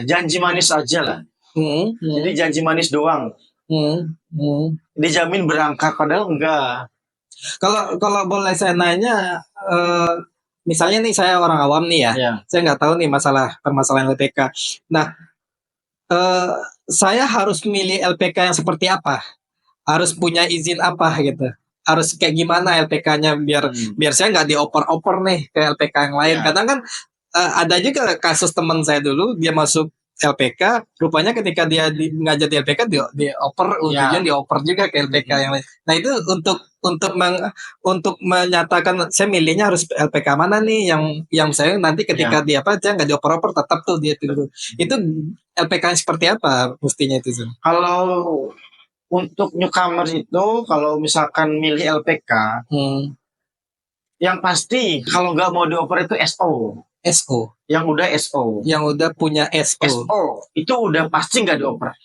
janji manis aja lah. Jadi janji manis doang. Dijamin berangkat padahal enggak. Kalau boleh saya nanya, misalnya nih saya orang awam nih ya, saya nggak tahu nih permasalahan LPK. Nah, saya harus milih LPK yang seperti apa? Harus punya izin apa gitu? Harus kayak gimana LPK-nya biar saya nggak dioper-oper nih ke LPK yang lain. Kadang kan ada juga kasus teman saya dulu, dia masuk LPK, rupanya ketika dia ngajar di LPK dioper, ujian dioper juga ke LPK yang lain. Nah itu untuk menyatakan saya milihnya harus LPK mana nih yang saya nanti ketika dia nggak dioper-oper tetap tuh dia itu LPK yang seperti apa mestinya itu? Kalau untuk newcomer itu kalau misalkan milih LPK, yang pasti kalau nggak mau dioper itu SO. Yang udah SO. Yang udah punya SO. SO itu udah pasti nggak dioper.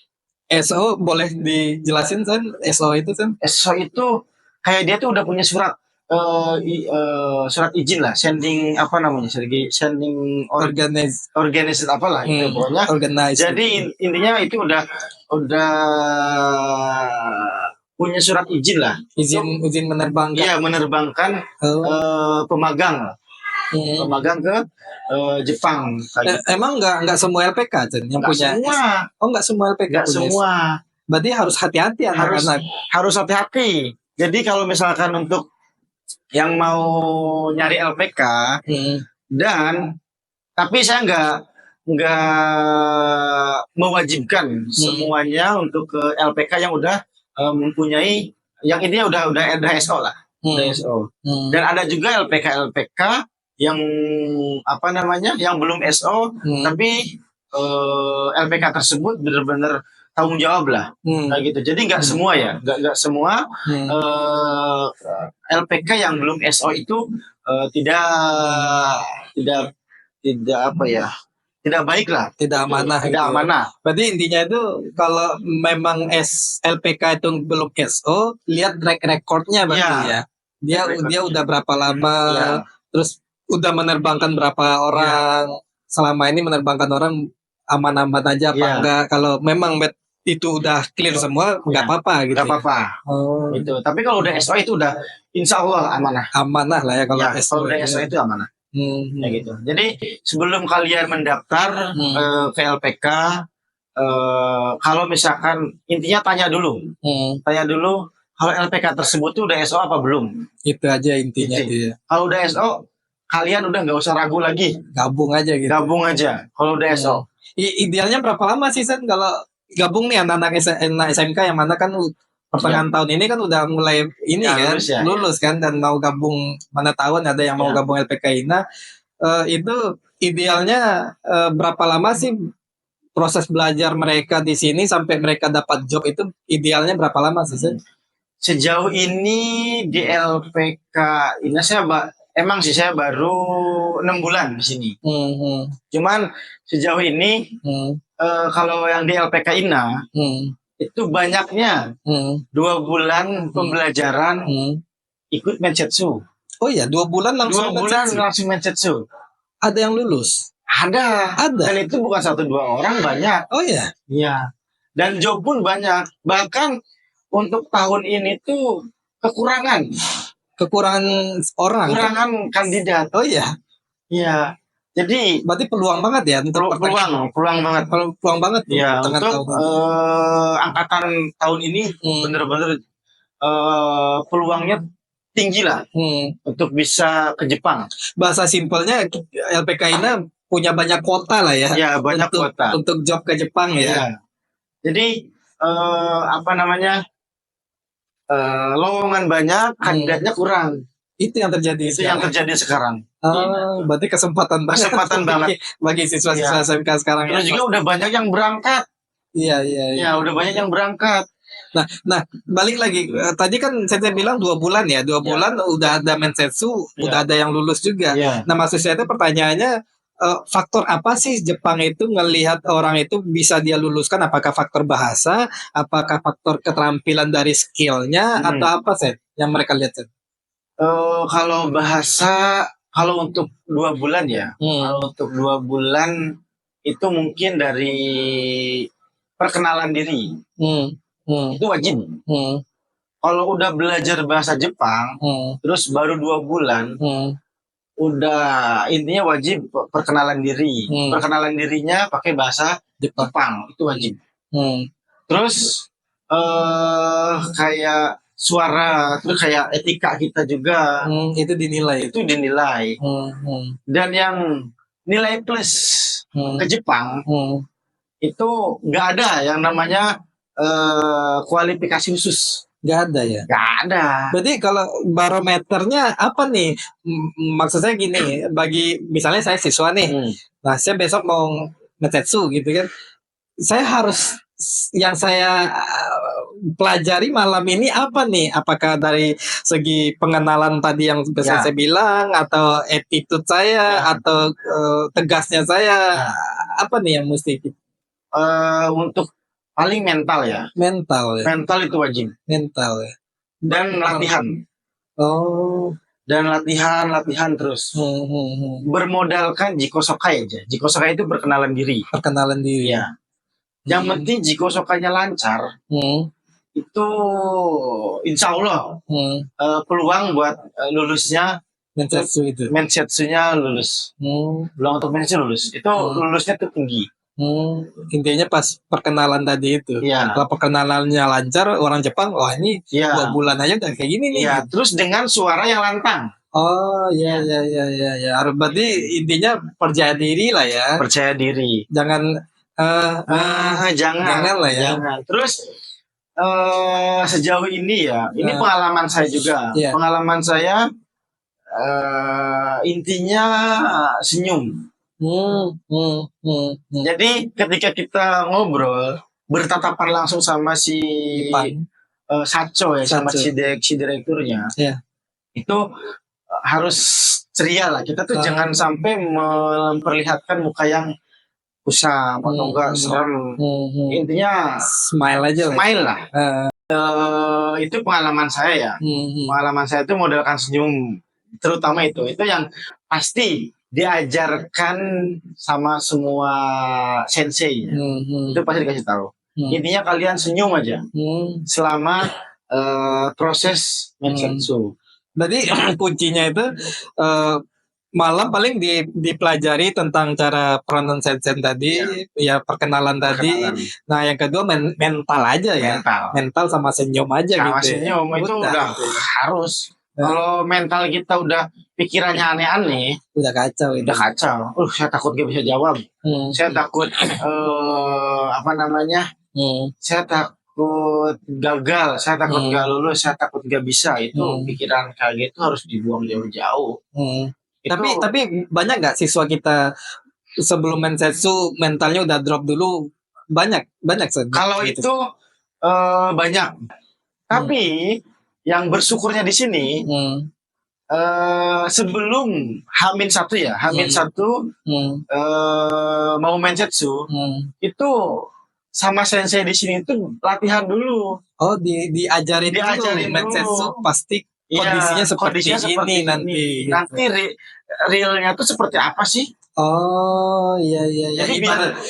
SO boleh dijelasin San? SO itu San? SO itu kayak dia tuh udah punya surat surat izin lah, sending organized apalah itu pokoknya. Organized. Jadi intinya itu udah punya surat izin lah. Izin menerbangkan. Iya, menerbangkan pemagang ke Jepang. Emang nggak semua LPK yang punya? Semua. Nggak semua LPK. Nggak semua. Berarti harus hati-hati anak-anak. Harus hati-hati. Jadi kalau misalkan untuk yang mau nyari LPK tapi saya nggak mewajibkan semuanya untuk ke LPK yang udah mempunyai, yang ini udah SO lah. SO. Dan ada juga LPK yang yang belum SO tapi LPK tersebut benar-benar tanggung jawab lah, kayak gitu. Jadi nggak semua nggak semua LPK yang belum SO itu tidak baik lah, tidak amanah. Amanah. Berarti intinya itu kalau memang LPK itu belum SO, lihat track recordnya berarti ya. Dia udah berapa lama, terus udah menerbangkan berapa orang, selama ini menerbangkan orang aman-aman aja apa enggak. Kalau memang itu udah clear semua, nggak apa-apa gitu. Nggak apa-apa. Gitu. Tapi kalau udah SO itu udah insya Allah amanah. Amanah lah ya kalau SO. Kalau udah SO itu amanah. Ya gitu. Jadi sebelum kalian mendaftar ke LPK, kalau misalkan intinya tanya dulu kalau LPK tersebut tuh udah SO apa belum. Itu aja intinya. Kalau udah SO, kalian udah nggak usah ragu lagi. Gabung aja gitu. Gabung aja kalau udah SO. Idealnya berapa lama sih Sen kalau gabung nih anak-anak SMK yang mana kan pertengahan tahun ini kan udah mulai ini lulus kan, dan mau gabung mana tahun ada yang mau gabung LPK INA, itu idealnya berapa lama sih proses belajar mereka di sini sampai mereka dapat job, itu idealnya berapa lama sih Sen? Sejauh ini di LPK INA saya baru 6 bulan di sini. Cuman sejauh ini kalau yang di LPK INA itu banyaknya 2 bulan pembelajaran ikut mensetsu. Oh iya, 2 bulan langsung. 2 bulan langsung mensetsu. Ada yang lulus? Ada. Dan itu bukan 1-2 orang, banyak. Oh iya. Iya. Dan job pun banyak. Bahkan untuk tahun ini tuh kekurangan orang. Kekurangan kandidat. Oh iya. Iya. Jadi berarti peluang banget ya untuk peluang banget ya untuk angkatan tahun ini bener-bener peluangnya tinggi lah untuk bisa ke Jepang. Bahasa simpelnya LPK INA punya banyak kuota lah ya. Ya, banyak kuota untuk job ke Jepang ya. Jadi lowongan banyak, kandidatnya kurang. Itu yang terjadi sekarang. Berarti kesempatan banget bagi siswa-siswa SMK sekarang. Terus juga udah banyak yang berangkat. Iya. Ya, udah banyak yang berangkat. Nah, balik lagi. Tadi kan saya bilang 2 bulan ya, 2 bulan udah ada mensetsu, udah ada yang lulus juga. Iya. Nah, maksud saya itu pertanyaannya, faktor apa sih Jepang itu ngelihat orang itu bisa dia luluskan? Apakah faktor bahasa? Apakah faktor keterampilan dari skillnya? Atau apa sih yang mereka lihat? Seth? Kalau bahasa, kalau untuk 2 bulan ya, kalau untuk 2 bulan itu mungkin dari perkenalan diri itu wajib. Kalau udah belajar bahasa Jepang, terus baru 2 bulan, udah intinya wajib perkenalan diri. Perkenalan dirinya pakai bahasa Jepang itu wajib. Terus kayak suara, terus kayak etika kita juga itu dinilai. itu dinilai. Dan yang nilai plus ke Jepang itu nggak ada yang namanya kualifikasi khusus. Nggak ada ya? Nggak ada. Berarti kalau barometernya apa nih? Maksud saya gini, bagi misalnya saya siswa nih, nah saya besok mau ngetetsu gitu kan, saya harus yang saya pelajari malam ini apa nih? Apakah dari segi pengenalan tadi yang biasa saya bilang, atau attitude saya, atau tegasnya saya, apa nih yang mesti? Untuk paling mental ya. Mental ya. Mental itu wajib. Mental ya. Dan latihan. Dan latihan terus. Bermodalkan Jikosokai aja. Jikosokai itu perkenalan diri. Perkenalan diri. Ya. Yang penting Jikosokainya lancar. Itu insya Allah peluang buat lulusnya Mensetsu itu. Mensetsunya lulus. Peluang untuk mensetsu lulus. Itu lulusnya tuh tinggi. Intinya pas perkenalan tadi itu. Kalau perkenalannya lancar, orang Jepang, wah ini 2 bulan aja udah kayak gini nih. Terus dengan suara yang lantang. Oh ya. Berarti intinya percaya diri lah ya. Percaya diri. Jangan jangan lah ya. Jangan. Terus sejauh ini ya, ini pengalaman saya juga. Pengalaman saya intinya senyum. Jadi ketika kita ngobrol bertatapan langsung sama si Sacho ya, sama si direkturnya, itu harus ceria lah. Kita tuh jangan sampai memperlihatkan muka yang kusam atau enggak serem. Intinya smile aja. Smile lah. Itu pengalaman saya ya. Pengalaman saya itu modalkan senyum, terutama itu yang pasti diajarkan sama semua sensei. Itu pasti dikasih tahu. Intinya kalian senyum aja selama proses mensetsu. Berarti kuncinya itu malam paling dipelajari tentang cara peranan sensen tadi, ya perkenalan tadi. Nah yang kedua mental aja ya. Mental sama senyum aja sama gitu. Senyum itu udah harus. Kalau mental kita udah pikirannya aneh-aneh, udah kacau. Saya takut gak bisa jawab. Saya takut saya takut gagal, saya takut gak lulus, saya takut gak bisa. Itu pikiran kayak gitu harus dibuang jauh-jauh. Tapi banyak nggak siswa kita sebelum mensetsu mentalnya udah drop dulu? Banyak. Kalau gitu. Itu banyak. Tapi yang bersyukurnya di sini sebelum H-1 ya, H-1 mau mensetsu itu sama sensei di sini itu latihan dulu. Oh, diajarin dulu mensetsu pasti kondisinya seperti ini nanti. Nanti realnya tuh seperti apa sih? Oh iya. Jadi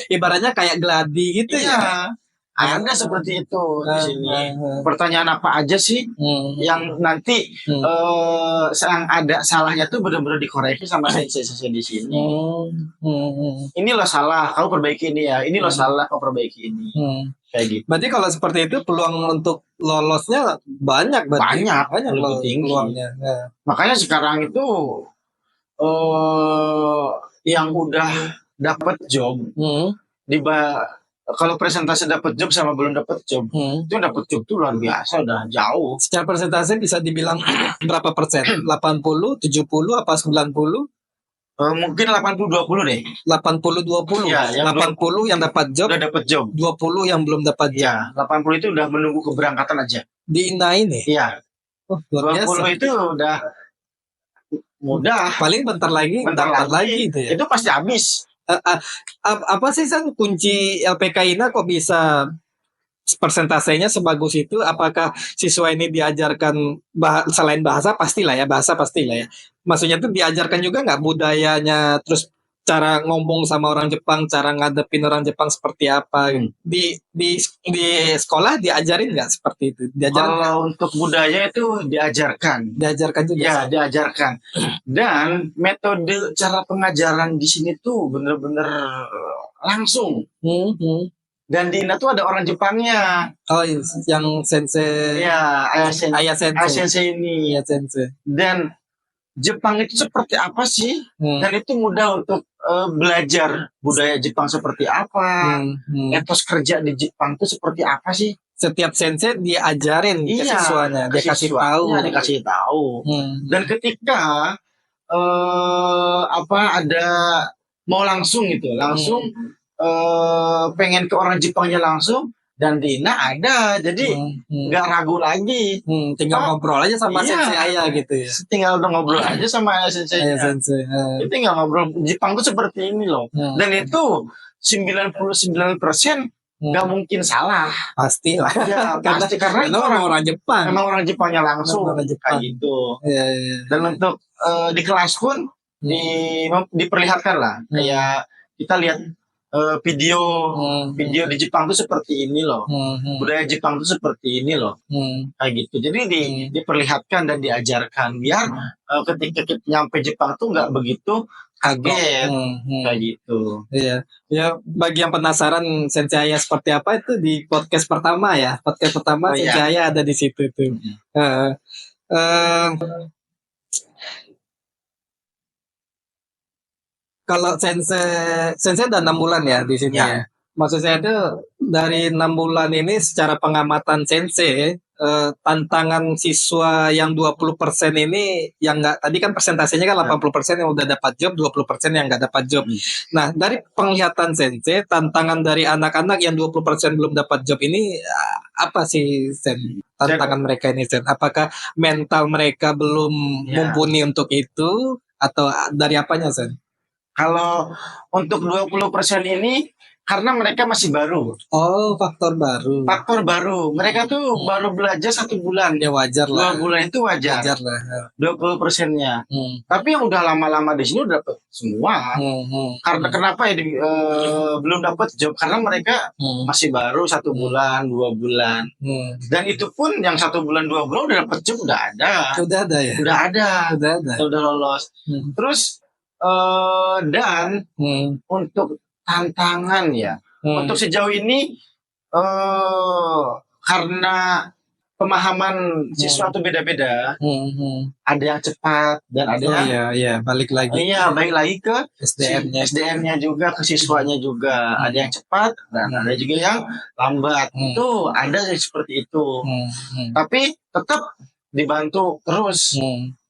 ibaratnya kayak gladi gitu ya. Ada seperti itu di sini. Pertanyaan apa aja sih yang nanti yang ada salahnya tuh benar-benar dikoreksi sama sensei di sini. Ini loh salah, kau perbaiki ini ya. Ini loh salah, kau perbaiki ini. Kayak gitu. Berarti kalau seperti itu peluang untuk lolosnya banyak lebih tinggi. Peluangnya. Makanya sekarang itu yang udah dapat job kalau presentasi dapat job sama belum dapat job, itu dapat job tuh luar biasa, udah jauh. Secara presentasi bisa dibilang berapa persen? 80, 70, apa 90? Mungkin 80-20 deh. 80-20. Ya, yang 80 yang dapat job, udah dapat job. 20 yang belum dapat job. Ya, 80 itu udah menunggu keberangkatan aja. Di Ina ini. Iya. Oh, luar 20 biasa. itu udah mudah. Paling bentar lagi dapat lagi itu ya. Itu pasti habis. Apa sih San kunci LPK Ina kok bisa persentasenya sebagus itu? Apakah siswa ini diajarkan selain bahasa pastilah ya, bahasa pastilah ya. Maksudnya tuh diajarkan juga nggak budayanya, terus cara ngomong sama orang Jepang, cara ngadepin orang Jepang seperti apa? Di sekolah diajarin nggak seperti itu? Diajarin nggak? Kalau untuk budaya itu diajarkan. Diajarkan juga. Ya, diajarkan. Dan metode cara pengajaran di sini tuh bener-bener langsung. Dan di Ina tuh ada orang Jepangnya. Oh, yang sensei. Ya, Ayah sensei ini. Ayah sensei. Dan Jepang itu seperti apa sih? Dan itu mudah untuk belajar budaya Jepang seperti apa. Etos kerja di Jepang itu seperti apa sih? Setiap sensei diajarin ke siswanya, dia kasih tahu. Dikasih tahu. Dan ketika ada mau langsung gitu, langsung pengen ke orang Jepangnya langsung, dan di Ina ada, jadi nggak ragu lagi. Tinggal ngobrol aja sama sensei Ayah gitu ya. Tinggal ngobrol aja sama sensei. Tinggal ngobrol. Jepang tuh seperti ini loh. Dan itu 99% nggak mungkin salah. Pastilah. Ya, pasti karena itu orang Jepang. Memang orang Jepangnya langsung kayak gitu. Dan untuk di kelas pun diperlihatkan lah. Kayak kita lihat video di Jepang tuh seperti ini loh. Budaya Jepang tuh seperti ini loh. Kayak gitu. Jadi diperlihatkan dan diajarkan biar ketika kita nyampe Jepang tuh nggak begitu kaget. Kayak gitu. Iya. Ya, bagi yang penasaran Sensei Ayah seperti apa itu di podcast pertama ya. Podcast pertama Sensei Ayah ada di situ tuh. Kalau sensei udah 6 bulan ya di sini ya. Maksud saya itu dari 6 bulan ini secara pengamatan sensei, tantangan siswa yang 20% ini yang nggak, tadi kan persentasenya kan 80% yang udah dapat job, 20% yang nggak dapat job. Nah, dari penglihatan sensei, tantangan dari anak-anak yang 20% belum dapat job ini apa sih, Sen? Tantangan mereka ini, Sen? Apakah mental mereka belum mumpuni untuk itu atau dari apanya, Sen? Kalau untuk 20% ini karena mereka masih baru. Oh, faktor baru. Faktor baru. Mereka tuh baru belajar 1 bulan. Ya wajar lah. 2 bulan itu wajar. Wajar lah. 20%-nya. Tapi yang udah lama-lama di sini udah dapat semua. Karena kenapa ya belum dapat job? Karena mereka masih baru 1 bulan, 2 bulan. Dan itu pun yang 1 bulan, 2 bulan udah dapat job udah ada. Udah ada ya. Udah ada. Udah lolos. Terus dan untuk tantangan ya, untuk sejauh ini karena pemahaman siswa itu beda-beda, ada yang cepat dan ada yang balik lagi. Iya, balik lagi ke SDM-nya juga, ke siswanya juga. Ada yang cepat dan ada juga yang lambat. Itu ada seperti itu. Tapi tetap dibantu terus.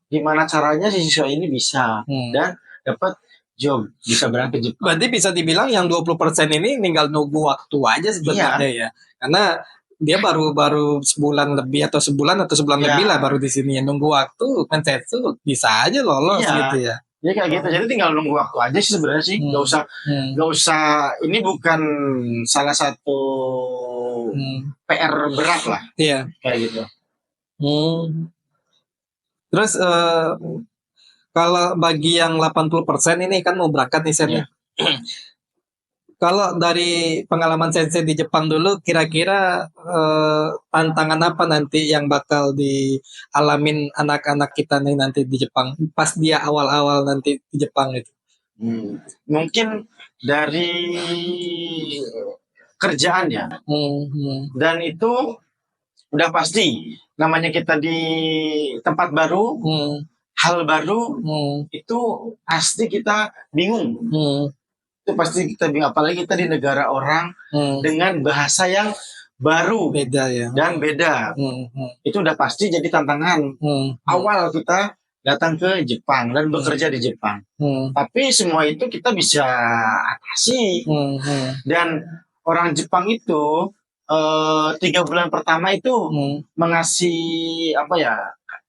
Gimana caranya si siswa ini bisa dan dapat job, bisa berangkat Jepang. Berarti bisa dibilang yang 20% ini tinggal nunggu waktu aja sebenarnya ya. Karena dia baru sebulan lebih atau sebulan lebih lah baru di sini ya. Nunggu waktu Kensetsu bisa aja lolos gitu ya. Ya kayak gitu. Jadi tinggal nunggu waktu aja sih sebenarnya sih. Gak usah ini bukan salah satu PR berat lah. Iya. Kayak gitu. Terus kalau bagi yang 80% ini kan mau berangkat nih Sen. Kalau dari pengalaman Sensei di Jepang dulu, kira-kira tantangan apa nanti yang bakal dialamin anak-anak kita nih nanti di Jepang pas dia awal-awal nanti di Jepang itu? Mungkin dari kerjaan ya. Dan itu udah pasti namanya kita di tempat baru. Hal baru itu pasti kita bingung. Itu pasti kita bingung, apalagi kita di negara orang dengan bahasa yang baru, beda ya. Dan beda. Itu udah pasti jadi tantangan awal kita datang ke Jepang dan bekerja di Jepang. Tapi semua itu kita bisa atasi. Dan orang Jepang itu 3 bulan pertama itu mengasih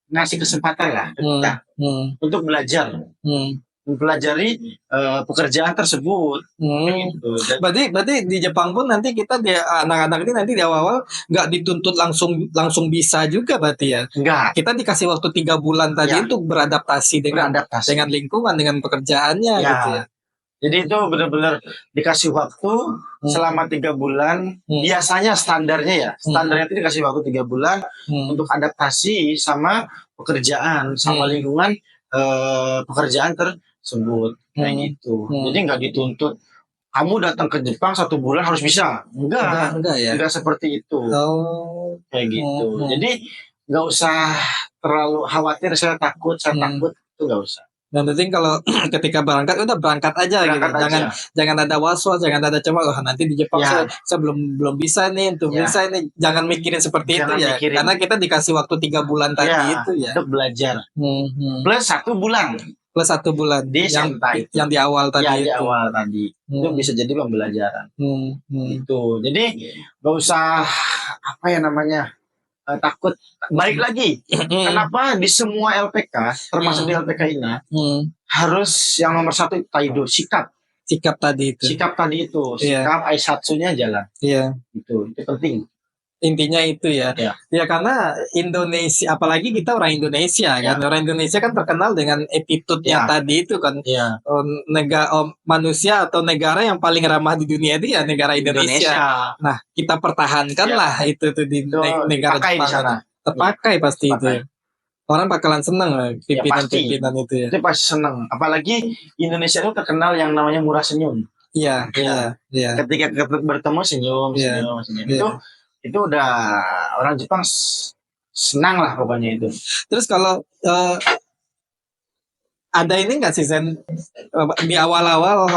ngasih kesempatan lah ke kita untuk belajar, mempelajari pekerjaan tersebut. Gitu. Dan Berarti di Jepang pun nanti kita anak-anak ini nanti di awal nggak dituntut langsung bisa juga berarti ya. enggak Kita dikasih waktu 3 bulan tadi Ya. untuk beradaptasi dengan beradaptasi. lingkungan, dengan pekerjaannya Ya. gitu ya. Jadi itu benar-benar dikasih waktu selama 3 bulan. Biasanya standarnya itu dikasih waktu 3 bulan untuk adaptasi sama pekerjaan, sama lingkungan pekerjaan tersebut. Kayak gitu. Jadi nggak dituntut kamu datang ke Jepang 1 bulan harus bisa. Enggak ya. Enggak seperti itu. Oh. Kayak gitu. Jadi nggak usah terlalu khawatir, saya takut, itu nggak usah. Yang penting kalau ketika berangkat udah berangkat aja Berangkat gitu. aja. Jangan ada was-was, jangan ada cuma nanti di Jepang Ya. saya belum bisa nih untuk Ya. bisa ini. Jangan mikirin seperti Jangan itu ya. mikirin. Karena kita dikasih waktu 3 bulan tadi itu ya. Untuk belajar. Plus 1 bulan Plus 1 bulan di Senta itu. yang di awal tadi Di itu. awal tadi. Itu bisa jadi pembelajaran. Itu. Jadi nggak usah takut. Balik lagi. Kenapa di semua LPK, termasuk di LPK ini, harus yang nomor 1 Taido, sikap tadi itu. sikap Aisatsunya jalan. Iya. Itu penting. Intinya itu ya. Ya karena Indonesia, apalagi kita orang Indonesia kan. Orang Indonesia kan terkenal dengan attitude-nya tadi itu kan. Manusia atau negara yang paling ramah di dunia itu ya negara Indonesia. Nah, kita pertahankanlah itu tuh di negara Pakai Jepang. di sana. Terpakai pasti itu. Orang bakalan seneng pimpinan-pimpinan itu ya. Itu pasti seneng. Apalagi Indonesia itu terkenal yang namanya murah senyum. Iya. Ketika bertemu senyum. Itu udah orang Jepang senang lah pokoknya itu. Terus kalau ada ini nggak sih Sen, di awal-awal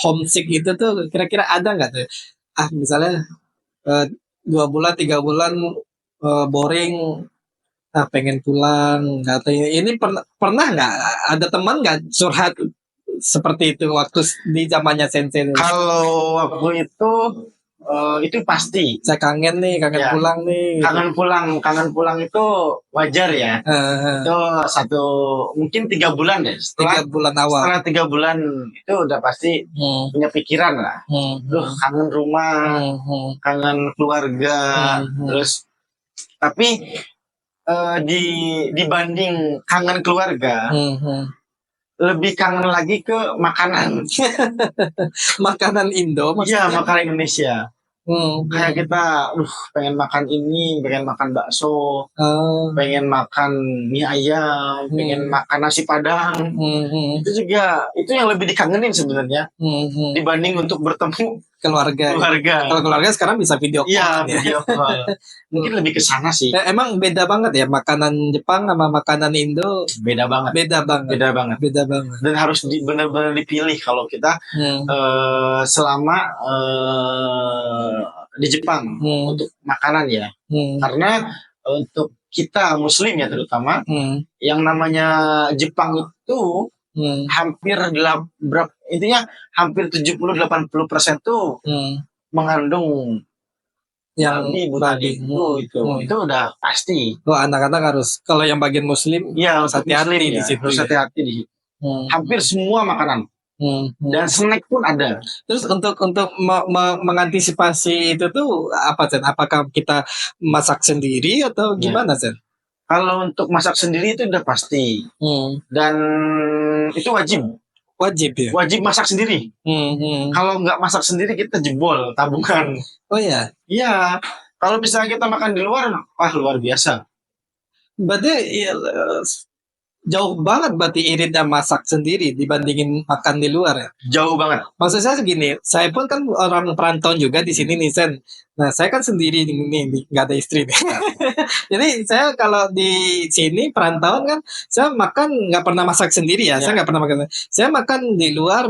homesick itu tuh kira-kira ada nggak tuh? Misalnya 2 bulan 3 bulan boring, pengen pulang, katanya. Ini pernah nggak ada teman nggak curhat seperti itu waktu di zamannya Sensei? Kalau waktu itu pasti. Saya kangen pulang nih. Kangen pulang itu wajar ya. Itu mungkin 3 bulan deh. 3 bulan awal. Setelah 3 bulan itu udah pasti punya pikiran lah. Kangen rumah, kangen keluarga. Terus tapi dibanding kangen keluarga, lebih kangen lagi ke makanan. Makanan Indo maksudnya? Iya, makanan Indonesia. Kayak kita pengen makan ini, pengen makan bakso, pengen makan mie ayam, pengen makan nasi padang. Itu juga yang lebih dikangenin sebenarnya dibanding untuk bertemu keluarga. Kalau keluarga sekarang bisa video call. Iya, video call. Mungkin lebih ke sana sih. Emang beda banget ya makanan Jepang sama makanan Indo. Beda banget. Dan harus benar-benar dipilih kalau kita selama di Jepang untuk makanan ya. Karena untuk kita Muslim ya terutama, yang namanya Jepang itu hampir intinya hampir 70-80% tuh mengandung yang babi itu udah pasti. Anak-anak harus, kalau yang bagian Muslim harus hati-hati di situ. Harus hati-hati di situ. Hampir semua makanan. Dan snack pun ada. Terus untuk mengantisipasi itu tuh apa Sen? Apakah kita masak sendiri atau gimana Sen? Kalau untuk masak sendiri itu udah pasti. Dan itu wajib ya? Wajib masak sendiri. Kalau nggak masak sendiri kita jebol tabungan. Oh ya? Iya. Kalau misalnya kita makan di luar, luar biasa. Berarti jauh banget berarti iritnya masak sendiri dibandingin makan di luar ya? Jauh banget. Maksud saya segini, saya pun kan orang perantauan juga di sini nih Sen. Nah saya kan sendiri nih, nggak ada istri nih. Jadi saya kalau di sini perantauan kan, saya makan nggak pernah masak sendiri ya. Saya nggak pernah makan. Saya makan di luar,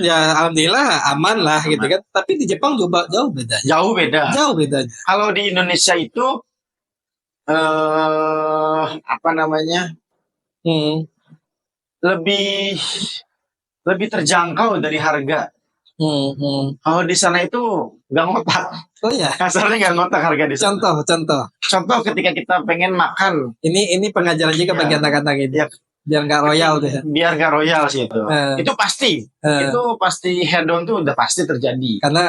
ya alhamdulillah aman lah gitu kan. Tapi di Jepang juga jauh beda. Jauh beda. Kalau di Indonesia itu Hmm. lebih lebih terjangkau dari harga. Kalau di sana itu nggak ngotak, Oh ya, kasarnya nggak ngotak harga di sana. contoh. Contoh ketika kita pengen makan, Ini pengajaran juga Ya. bagi anak-anak ini. ya Biar nggak royal tuh ya. biar nggak royal sih itu. Itu pasti, Eh, itu pasti head on tuh udah pasti terjadi. karena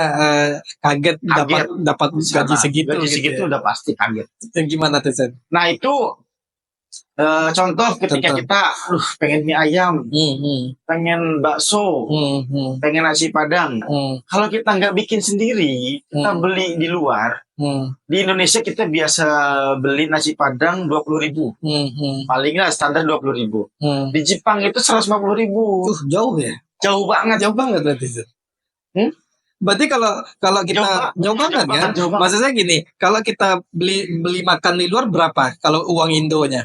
kaget Kaget. dapat Di sana. gaji segitu Gaji gitu segitu ya. udah pasti kaget. Gimana tuh Sen? Nah itu contoh ketika Contoh. kita pengen mie ayam, pengen bakso, pengen nasi padang. Kalau kita nggak bikin sendiri, kita beli di luar. Di Indonesia kita biasa beli nasi padang 20.000, paling nggak standar 20.000. Di Jepang itu 150.000. Jauh ya? Jauh banget. Jauh banget berarti Sen. Berarti kalau kita jauh banget kan? jauh banget. Maksudnya gini, kalau kita beli makan di luar berapa? Kalau uang Indonya?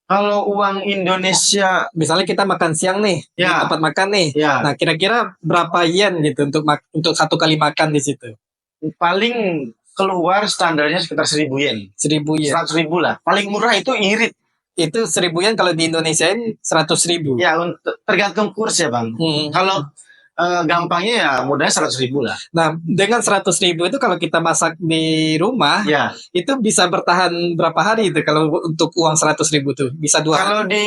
Kalau uang Indonesia, Misalnya kita makan siang nih di Ya. tempat makan nih. ya Nah, kira-kira berapa yen gitu untuk satu kali makan di situ? paling keluar standarnya sekitar 1.000 yen. 1.000 yen. 100.000 lah. Paling murah itu irit. Itu 1.000 yen kalau di Indonesia 100.000. Ya, tergantung kurs ya bang. Kalau gampangnya ya mudahnya 100.000 lah. Nah, dengan 100.000 itu kalau kita masak di rumah, Ya. itu bisa bertahan berapa hari itu kalau untuk uang 100.000 tuh? Bisa 2 hari. Kalau di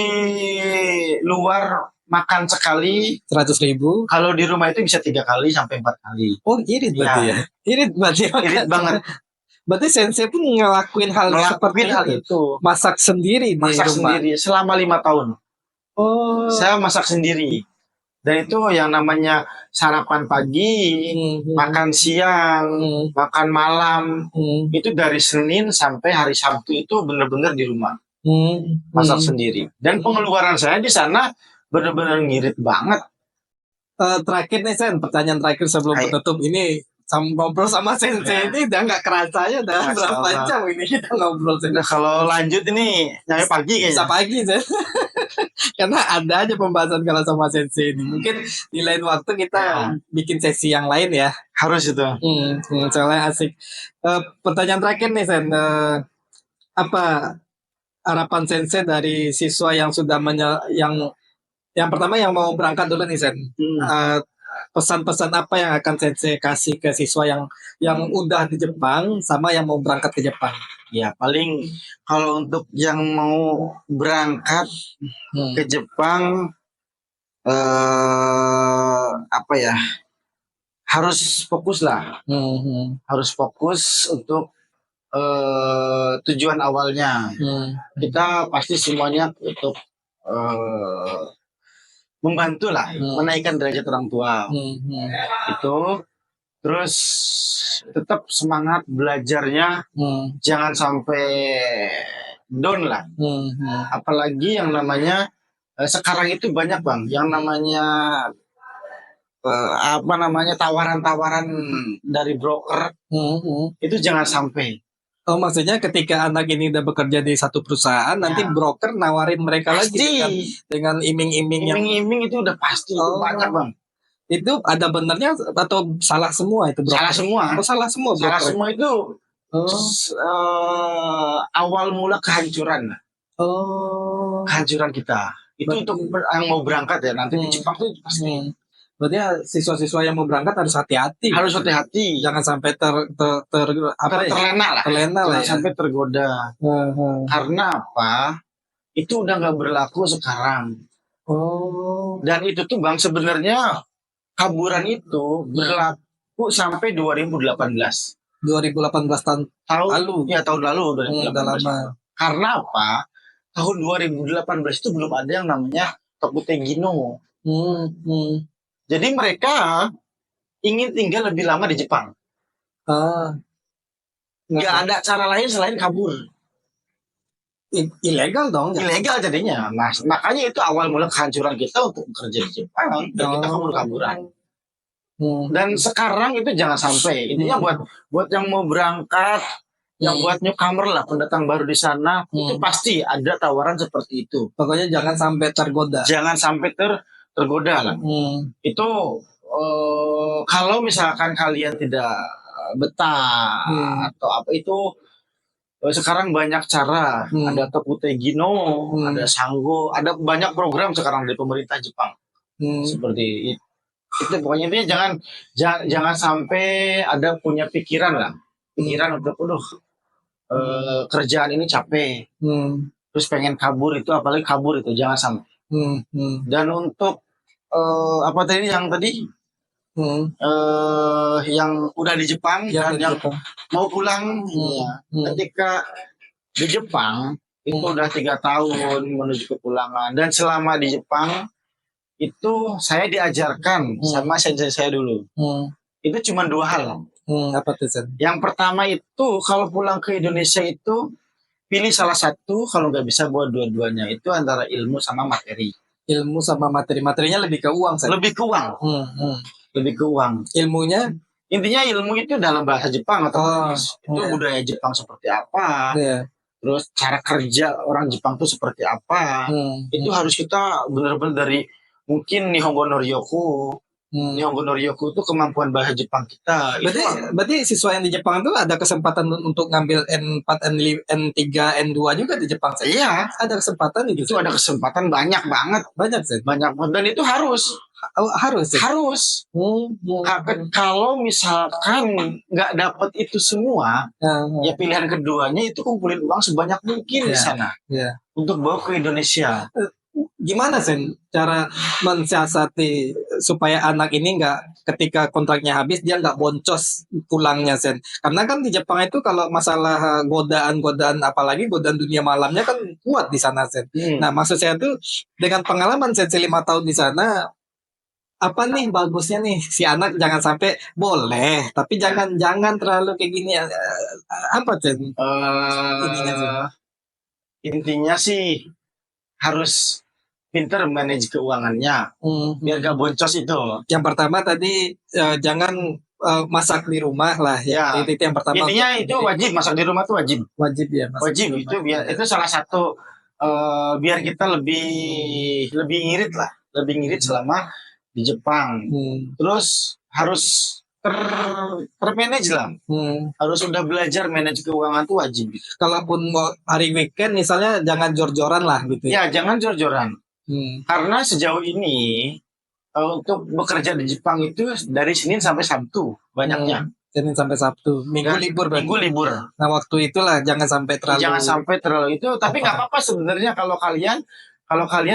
luar makan sekali, 100.000. kalau di rumah itu bisa 3 kali sampai 4 kali. Oh, irit berarti ya? Irit berarti. Irit banget. Berarti sensei pun ngelakuin hal seperti hal itu. itu. Masak sendiri di Masak rumah. sendiri selama 5 tahun. Oh. Saya masak sendiri. Dan itu yang namanya sarapan pagi, makan siang, makan malam, itu dari Senin sampai hari Sabtu itu benar-benar di rumah. Masak sendiri. Dan pengeluaran saya di sana benar-benar ngirit banget. Terakhir nih Sen, pertanyaan terakhir sebelum penutup ini. Ngobrol sama Sensei ini udah nggak kerasa ya, udah berapa jam ini kita ngobrol. Nah, kalau lanjut ini sampai pagi kayaknya. Bisa pagi Sen. Karena ada aja pembahasan kalau sama Sensei ini. Mungkin di lain waktu kita bikin sesi yang lain ya. Harus itu. Soalnya asik. Pertanyaan terakhir nih Sen, apa harapan Sensei dari siswa yang sudah yang pertama yang mau berangkat dulu nih Sen. Pesan-pesan apa yang akan Sensei kasih ke siswa yang udah di Jepang sama yang mau berangkat ke Jepang? Ya paling kalau untuk yang mau berangkat ke Jepang apa ya, harus fokus lah. Harus fokus untuk tujuan awalnya. Kita pasti semuanya untuk membantu lah, menaikkan derajat orang tua. Itu terus tetap semangat belajarnya, jangan sampai down lah. Apalagi yang namanya sekarang itu banyak bang, yang namanya tawaran-tawaran dari broker, itu jangan sampai. Oh, maksudnya ketika anak ini udah bekerja di satu perusahaan, nanti broker nawarin mereka lagi dengan iming-iming Iming-iming itu udah pasti, itu banyak bang. Itu ada benernya atau salah semua itu broker? Salah semua. Oh, salah semua broker. Salah semua itu awal mula kehancuran. Kehancuran kita. Itu untuk yang mau berangkat ya, nanti di Jepang itu pasti. Berarti siswa-siswa yang mau berangkat harus hati-hati. Harus hati-hati. Jangan sampai terlena lah. Jangan sampai tergoda. Karena apa? Itu udah nggak berlaku sekarang. Dan itu tuh bang sebenarnya kaburan itu berlaku sampai 2018. 2018 tahun lalu. Ya tahun lalu 2018. Udah lama. Karena apa? Tahun 2018 itu belum ada yang namanya Tokutegino. Jadi mereka ingin tinggal lebih lama di Jepang. Nggak ada cara lain selain kabur. Ilegal dong. Ilegal jadinya. Mas, makanya itu awal mula kehancuran kita untuk bekerja di Jepang. Dan kita kabur-kaburan. Dan sekarang itu jangan sampai. Intinya buat yang mau berangkat, yang buat newcomer lah, pendatang baru di sana, itu pasti ada tawaran seperti itu. Pokoknya jangan sampai tergoda. Jangan sampai tergoda lah. Itu kalau misalkan kalian tidak betah atau apa itu, sekarang banyak cara, ada Tokute Gino, ada Sanggo, ada banyak program sekarang dari pemerintah Jepang. Seperti itu pokoknya intinya jangan sampai ada punya pikiran untuk kerjaan ini capek, terus pengen kabur itu, apalagi kabur itu jangan sampai. Dan untuk apa tadi yang udah di Jepang dan yang mau pulang, ketika di Jepang itu udah 3 tahun menuju kepulangan, dan selama di Jepang itu saya diajarkan sama sensei saya dulu. Itu cuma 2 hal. Apa tuh, Sen? Yang pertama itu kalau pulang ke Indonesia itu pilih salah satu, kalau nggak bisa buat dua-duanya. Itu antara ilmu sama materi. Ilmu sama materi. Materinya lebih ke uang, Sen? Lebih ke uang. Lebih ke uang. Ilmunya? Intinya ilmu itu dalam bahasa Jepang atau itu budaya Jepang seperti apa. Terus cara kerja orang Jepang itu seperti apa. Itu harus kita benar-benar dari mungkin Nihongo no Ryoku. Nihongo no Ryoku itu kemampuan bahasa Jepang kita. Berarti siswa yang di Jepang itu ada kesempatan untuk ngambil N4, N3, N2 juga di Jepang, Sen? Iya, ada kesempatan itu. Itu ada kesempatan banyak banget. Banyak, Sen? Banyak banget, dan itu harus. Sen? Harus. Kalau misalkan nggak dapat itu semua, ya pilihan keduanya itu kumpulin uang sebanyak mungkin di sana untuk bawa ke Indonesia. Gimana, Sen, cara mensiasati supaya anak ini nggak ketika kontraknya habis dia nggak boncos pulangnya, Sen? Karena kan di Jepang itu kalau masalah godaan apalagi godaan dunia malamnya kan kuat di sana, Sen. Nah, maksud saya tuh dengan pengalaman Sen 5 tahun di sana, apa nih bagusnya nih si anak jangan sampai boleh tapi jangan terlalu kayak gini, apa, Sen? Intinya sih harus pinter manage keuangannya biar gak boncos itu. Yang pertama tadi jangan masak di rumah lah ya. Itu yang pertama. Intinya itu wajib, masak di rumah tuh wajib. Wajib ya. Wajib itu biar itu salah satu biar kita lebih ngirit selama di Jepang. Terus harus termanage lah. Harus udah belajar manage keuangan tuh wajib. Kalaupun mau hari weekend misalnya jangan jor-joran lah gitu. Ya, jangan jor-joran. Karena sejauh ini untuk bekerja di Jepang itu dari Senin sampai Sabtu banyaknya. Senin sampai Sabtu, Minggu libur. Minggu libur. Nah, waktu itulah jangan sampai terlalu itu. Tapi nggak apa-apa sebenarnya kalau kalian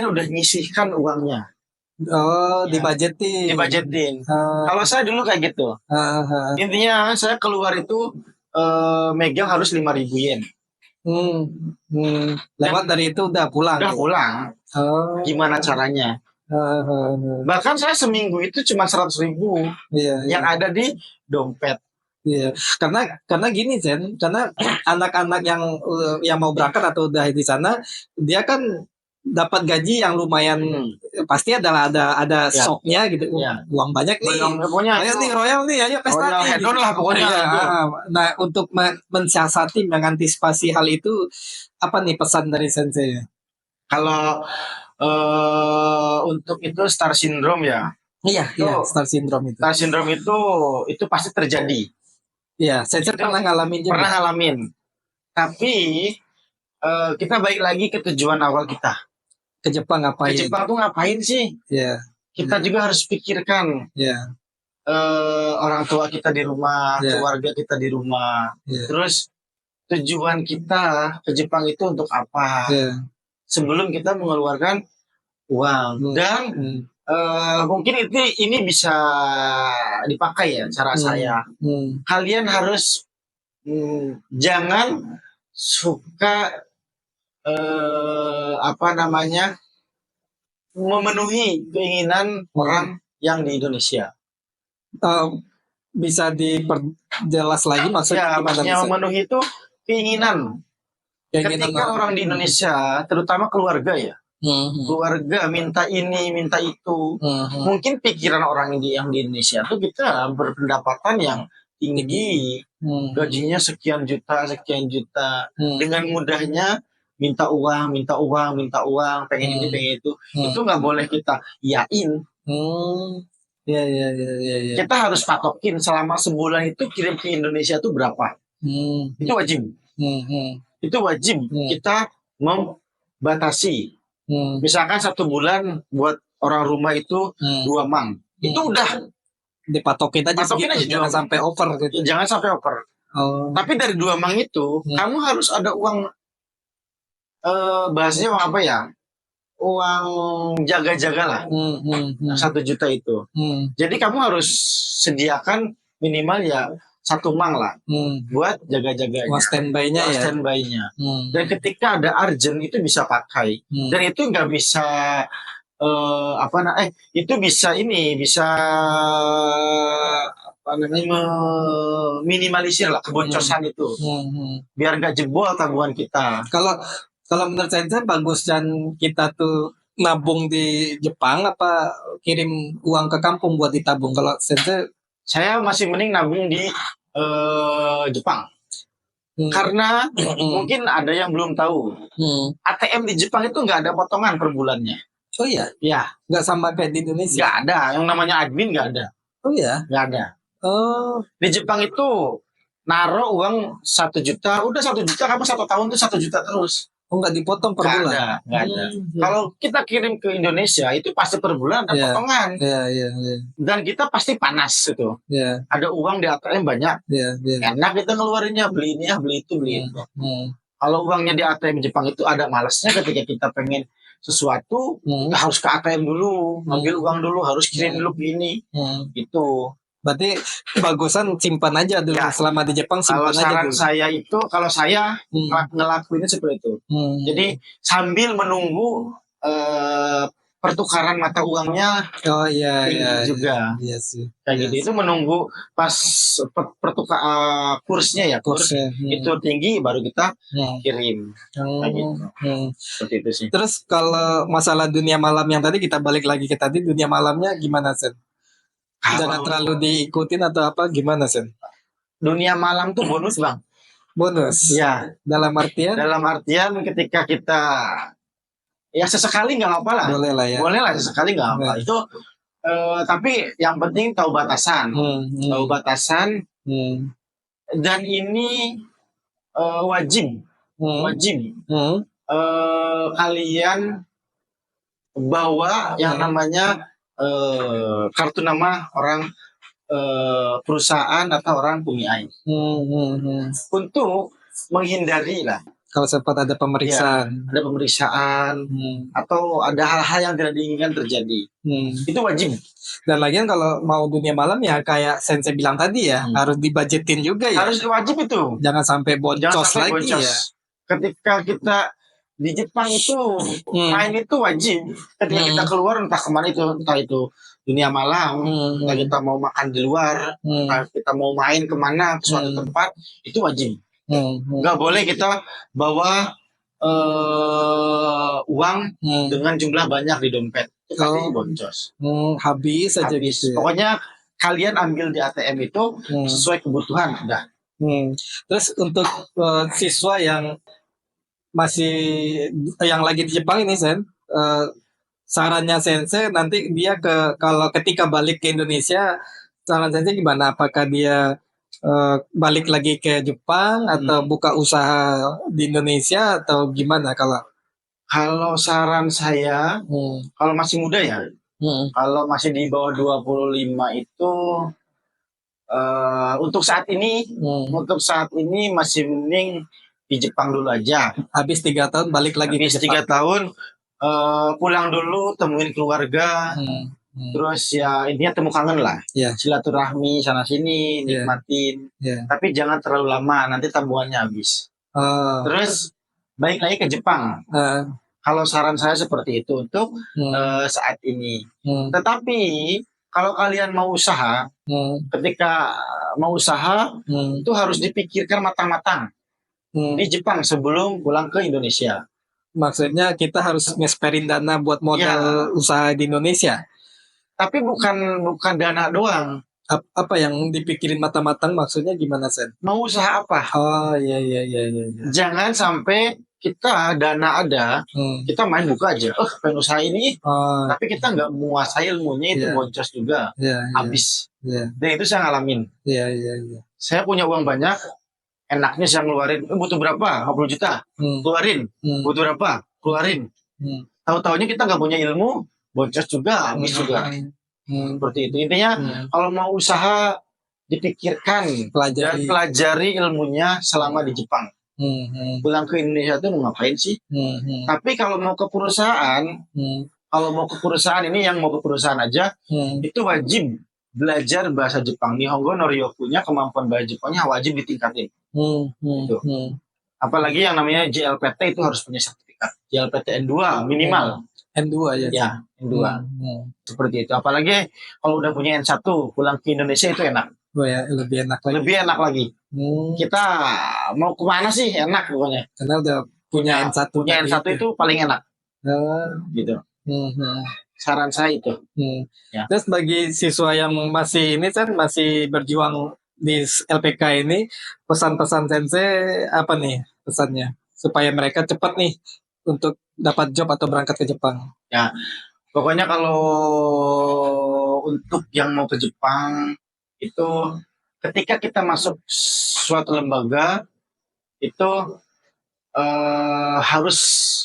udah nyisihkan uangnya. Dibajetin. Kalau saya dulu kayak gitu. Intinya saya keluar itu megang harus 5.000 yen. Lewat dari itu udah pulang. Gimana caranya? Bahkan saya seminggu itu cuma 100.000 yang ada di dompet. Iya, karena gini, Sen, karena anak-anak yang mau berangkat atau udah di sana, dia kan dapat gaji yang lumayan, pasti ada shocknya gitu, uang banyak nih, banyak nih royal nih, ayo pesta nih, hedon lah pokoknya. Nah, untuk mensiasati, mengantisipasi hal itu, apa nih pesan dari sensei? Kalau untuk itu star syndrome ya. Iya, star syndrome itu. Star syndrome itu pasti terjadi. Iya, sensei pernah ngalamin juga. Pernah ngalamin. Tapi kita balik lagi ke tujuan awal kita. Ke Jepang ngapain? Ke Jepang tuh ngapain sih? Iya. Kita juga harus pikirkan. Iya. Orang tua kita di rumah, keluarga kita di rumah. Terus tujuan kita ke Jepang itu untuk apa? Sebelum kita mengeluarkan uang. Dan mungkin ini bisa dipakai ya cara saya. Kalian harus jangan suka memenuhi keinginan orang yang di Indonesia. Bisa diperjelas lagi maksudnya? Maksudnya memenuhi itu keinginan. Ketika orang di Indonesia, terutama keluarga ya, keluarga minta ini, minta itu. Mungkin pikiran orang yang di Indonesia tuh kita berpendapatan yang tinggi, gajinya sekian juta, dengan mudahnya minta uang, pengen ini, pengen itu. Itu nggak boleh kita iyain. Kita harus patokin selama sebulan itu kirim ke Indonesia tuh berapa. Itu wajib. Itu wajib kita membatasi. Misalkan 1 bulan buat orang rumah itu 2 mang. Itu udah Dipatokin aja patokin segitu, aja jangan dong. sampai over gitu. Jangan sampai over. Tapi dari 2 mang itu kamu harus ada uang, bahasanya uang apa ya? Uang jaga-jaga lah. 1 juta itu. Jadi kamu harus sediakan minimal ya 1 mang lah buat jaga-jaganya. Uang standby-nya ya. Standby-nya. Dan ketika ada urgent itu bisa pakai. Dan itu nggak bisa itu bisa apa namanya, minimalisir lah kebocoran itu. Biar nggak jebol tabungan kita. Kalau menurut saya bagus dan kita tuh nabung di Jepang apa kirim uang ke kampung buat ditabung. Kalau saya masih mending nabung di Jepang. Karena mungkin ada yang belum tahu. ATM di Jepang itu nggak ada potongan per bulannya. Oh iya? Ya. Nggak sama kayak di Indonesia? Nggak ada. Yang namanya admin nggak ada. Oh iya? Nggak ada. Di Jepang itu naruh uang 1 juta. Udah 1 juta, kamu 1 tahun tuh 1 juta terus. Oh, nggak dipotong per bulan? Nggak ada. Kalau kita kirim ke Indonesia itu pasti per bulan ada potongan. Iya. Dan kita pasti panas itu. Ada uang di ATM banyak. Enak kita ngeluarinnya, beli ini ya, beli itu, beli itu. Kalau uangnya di ATM Jepang itu ada malasnya ketika kita pengen sesuatu, harus ke ATM dulu, ngambil uang dulu, harus kirim dulu ke ini. Gitu. Berarti bagusan simpan aja dulu selama di Jepang, simpan aja dulu. Kalau saran saya itu, kalau saya ngelakuinnya seperti itu. Jadi sambil menunggu pertukaran mata uangnya tinggi juga. Iya sih. Kayak gitu, itu menunggu pas kursnya ya, itu tinggi baru kita kirim. Kayak gitu. Seperti itu sih. Terus kalau masalah dunia malam yang tadi, kita balik lagi ke tadi, dunia malamnya gimana, Sen? Jangan terlalu diikutin atau apa, gimana, Sen? Dunia malam tuh bonus, Bang. Bonus? Ya. Dalam artian ketika kita ya sesekali nggak apa-apa lah. Boleh lah ya. Boleh lah sesekali nggak apa. Itu tapi yang penting tahu batasan. Tahu batasan. Dan ini wajib. Kalian bawa yang namanya kartu nama orang perusahaan atau orang punya untuk menghindari lah. Kalau sempat ada pemeriksaan, ada pemeriksaan atau ada hal-hal yang tidak diinginkan terjadi, itu wajib. Dan lagian kalau mau dunia malam ya kayak Sensei bilang tadi ya, harus dibajetin juga ya. Harus wajib itu. Jangan sampai boncos lagi ya. Ketika kita di Jepang itu main itu wajib. Ketika kita keluar entah kemana itu, entah itu dunia malam, entah kita mau makan di luar, entah kita mau main kemana ke suatu tempat, itu wajib. Nggak boleh kita bawa uang dengan jumlah banyak di dompet. Itu pasti boncos. Habis aja gitu ya. Pokoknya kalian ambil di ATM itu sesuai kebutuhan. Udah. Terus untuk siswa yang lagi di Jepang ini, Sen, sarannya Sensei nanti dia kalau ketika balik ke Indonesia, saran Sensei gimana? Apakah dia balik lagi ke Jepang atau buka usaha di Indonesia atau gimana? Kalau saran saya, kalau masih muda ya, kalau masih di bawah 25 itu untuk saat ini masih mending di Jepang dulu aja. Habis 3 tahun balik lagi ke Jepang. 3 tahun pulang dulu, temuin keluarga. Terus ya intinya temu kangen lah, silaturahmi sana sini, nikmatin. Tapi jangan terlalu lama, nanti tabungannya habis. Terus balik lagi ke Jepang. Kalau saran saya seperti itu untuk saat ini. Tetapi kalau kalian mau usaha, ketika mau usaha itu harus dipikirkan matang-matang di Jepang sebelum pulang ke Indonesia. Maksudnya kita harus ngesperin dana buat modal usaha di Indonesia. Tapi bukan dana doang. Apa yang dipikirin matang-matang maksudnya gimana, Sen? Mau usaha apa? Oh iya. Jangan sampai kita dana ada, kita main buka aja. Pengen usaha ini, tapi kita nggak menguasai ilmunya, itu boncos juga, habis. Dan itu saya ngalamin. Iya. Saya punya uang banyak, enaknya saya ngeluarin, butuh berapa? 50 juta, keluarin. Butuh berapa? Keluarin. Tahu-taunya kita nggak punya ilmu, boncos juga, habis juga. Seperti itu. Intinya kalau mau usaha dipikirkan, dan pelajari ilmunya selama di Jepang. Pulang ke Indonesia tuh mau ngapain sih? Tapi kalau mau ke perusahaan, ini yang mau ke perusahaan aja, itu wajib belajar bahasa Jepang. Nihongo no Ryokunya, kemampuan bahasa Jepangnya wajib ditingkatin. Gitu. Apalagi yang namanya JLPT itu harus punya sertifikat. JLPT N2 minimal. N2 ya. Ya, N2. Seperti itu. Apalagi kalau udah punya N1, pulang ke Indonesia itu enak. Oh ya, lebih enak lagi. Lebih enak lagi. Kita mau kemana sih? Enak pokoknya. Karena udah punya N1. Punya N1 itu paling enak. Gitu. Saran saya itu. Ya. Terus bagi siswa yang masih berjuang di LPK ini, pesan-pesan Sensei apa nih pesannya supaya mereka cepat nih untuk dapat job atau berangkat ke Jepang? Ya, pokoknya kalau untuk yang mau ke Jepang itu ketika kita masuk suatu lembaga itu harus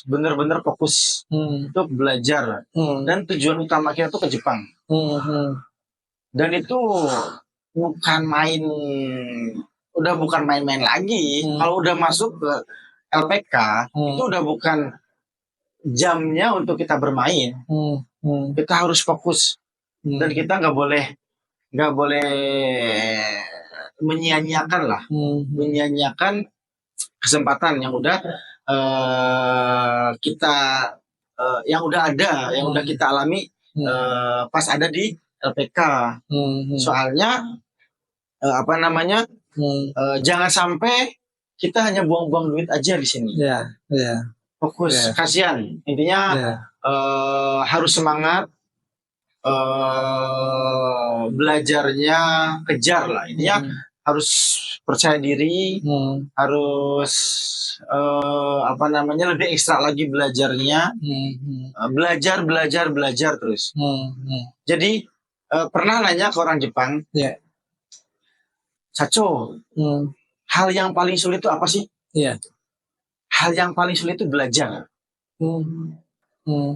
benar-benar fokus untuk belajar dan tujuan utama kita tuh ke Jepang. Dan itu bukan main lagi. Kalau udah masuk ke LPK itu udah bukan jamnya untuk kita bermain. Kita harus fokus dan kita nggak boleh menyia-nyiakan kesempatan yang udah yang udah kita alami pas ada di LPK. Soalnya jangan sampai kita hanya buang-buang duit aja di sini. Fokus, kasihan. Intinya harus semangat, belajarnya kejar lah. Intinya harus percaya diri, harus lebih ekstra lagi belajarnya, belajar terus. Jadi pernah nanya ke orang Jepang, Sacho, hal yang paling sulit itu apa sih? Hal yang paling sulit itu belajar.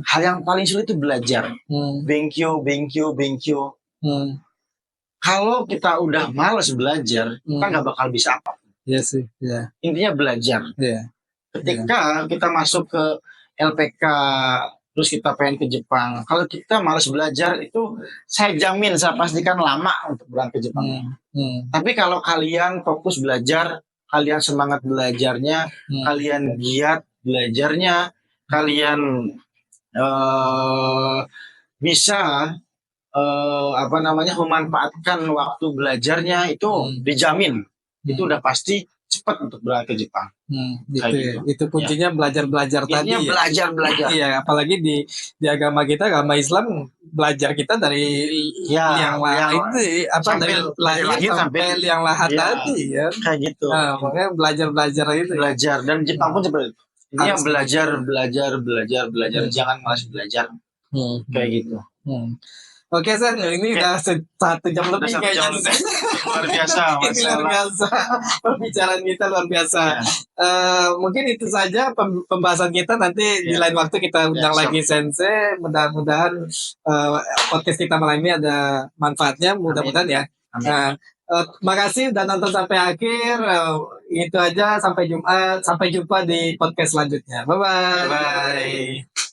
Hal yang paling sulit itu belajar. Benkyo. Kalau kita udah malas belajar, kita nggak bakal bisa apa. Intinya belajar. Ketika kita masuk ke LPK, terus kita pengen ke Jepang, kalau kita malas belajar itu saya jamin, saya pastikan lama untuk berangkat ke Jepang. Tapi kalau kalian fokus belajar, kalian semangat belajarnya, kalian giat belajarnya, kalian bisa memanfaatkan waktu belajarnya, itu dijamin. Itu udah pasti cepat untuk berangkat ke Jepang. Itu kuncinya belajar tadi. Belajar. Iya, apalagi di agama kita, agama Islam, belajar kita dari yang lahir dari lahir sampai yang lahat tadi ya. Kayak gitu. Nah, makanya belajar itu. Belajar, dan Jepang pun seperti itu. Ini belajar, jangan malas belajar. Kayak gitu. Oke, Sen, ini udah 1 jam lebih kayaknya. Luar biasa. Pembicaraan kita luar biasa. Mungkin itu saja pembahasan kita. Nanti di lain waktu kita undang lagi Sensei. Mudah-mudahan podcast kita malam ini ada manfaatnya. Mudah-mudahan ya. Makasih udah nonton sampai akhir. Itu aja. Sampai jumpa di podcast selanjutnya. Bye-bye.